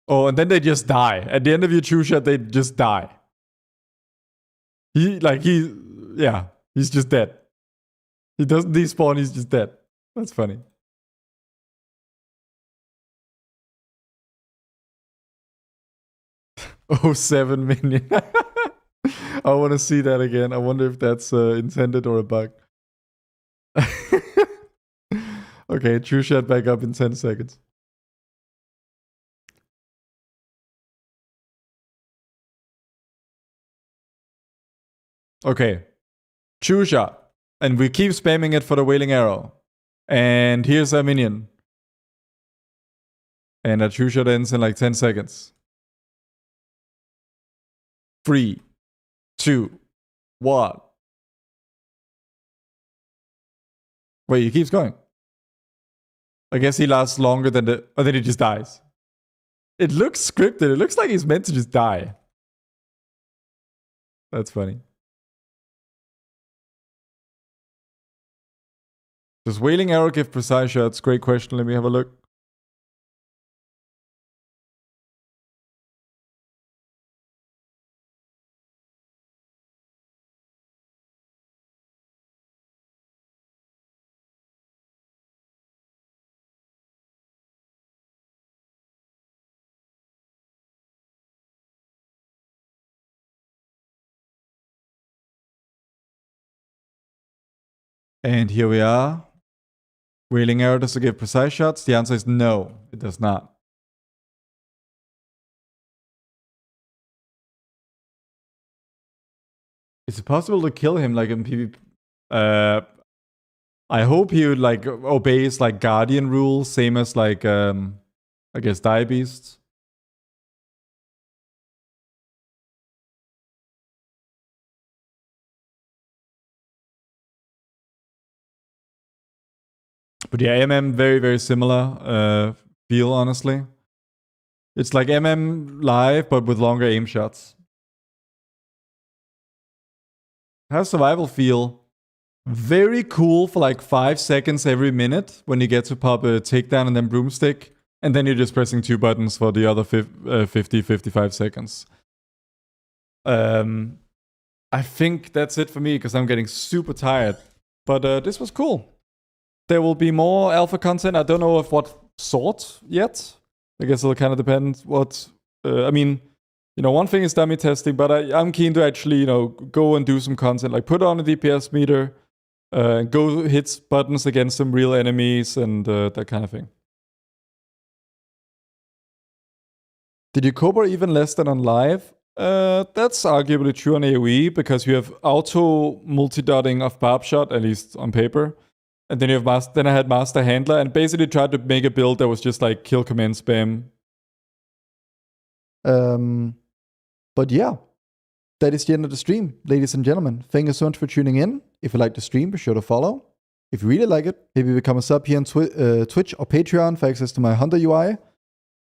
S1: Oh, and then they just die. At the end of your true shot, they just die. He's just dead. He doesn't despawn, he's just dead. That's funny. Oh, 7 minion. I want to see that again. I wonder if that's intended or a bug. Okay, true shot back up in 10 seconds. Okay, true shot. And we keep spamming it for the Wailing Arrow. And here's our minion. And our true shot ends in like 10 seconds. 3, 2, 1. Wait, he keeps going. I guess he lasts longer than the... Oh, then he just dies. It looks scripted. It looks like he's meant to just die. That's funny. Does Wailing Arrow give precise shots? Great question. Let me have a look. And here we are. Wailing Arrow, does it give precise shots? The answer is no, it does not. Is it possible to kill him like in PvP? I hope he would like obeys like Guardian rules, same as like I guess Dire Beasts. But yeah, MM very, very similar feel, honestly. It's like MM live, but with longer aim shots. How's survival feel? Very cool for like 5 seconds every minute when you get to pop a takedown and then broomstick. And then you're just pressing 2 buttons for the other 50-55 seconds. I think that's it for me because I'm getting super tired. But this was cool. There will be more alpha content. I don't know of what sort yet. I guess it'll kind of depend what... I mean, you know, one thing is dummy testing, but I'm keen to actually, you know, go and do some content. Like put on a DPS meter, go hit buttons against some real enemies and that kind of thing. Did you Cobra even less than on live? That's arguably true on AoE because you have auto multi-dotting of barb shot, at least on paper. And then you have then I had Master Handler and basically tried to make a build that was just like kill command spam. But yeah, that is the end of the stream, ladies and gentlemen. Thank you so much for tuning in. If you like the stream, be sure to follow. If you really like it, maybe become a sub here on Twitch or Patreon for access to my Hunter UI.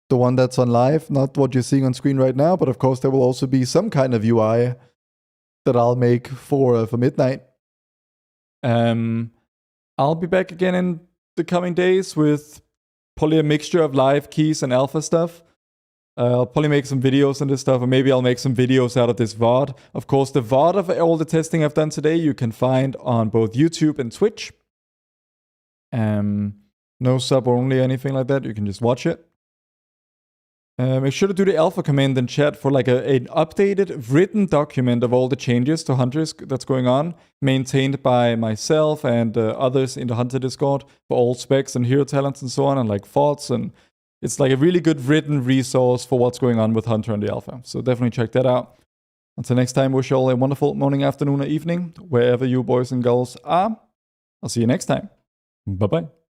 S1: The one that's on live, not what you're seeing on screen right now, but of course there will also be some kind of UI that I'll make for midnight. I'll be back again in the coming days with probably a mixture of live keys and alpha stuff. I'll probably make some videos on this stuff, or maybe I'll make some videos out of this VOD. Of course, the VOD of all the testing I've done today, you can find on both YouTube and Twitch. No sub only, anything like that. You can just watch it. Make sure to do the alpha command in chat for like an updated written document of all the changes to Hunters that's going on, maintained by myself and others in the Hunter Discord for all specs and hero talents and so on, and like thoughts. And it's like a really good written resource for what's going on with Hunter and the alpha. So definitely check that out. Until next time, wish you all a wonderful morning, afternoon, or evening, wherever you boys and girls are. I'll see you next time. Bye-bye.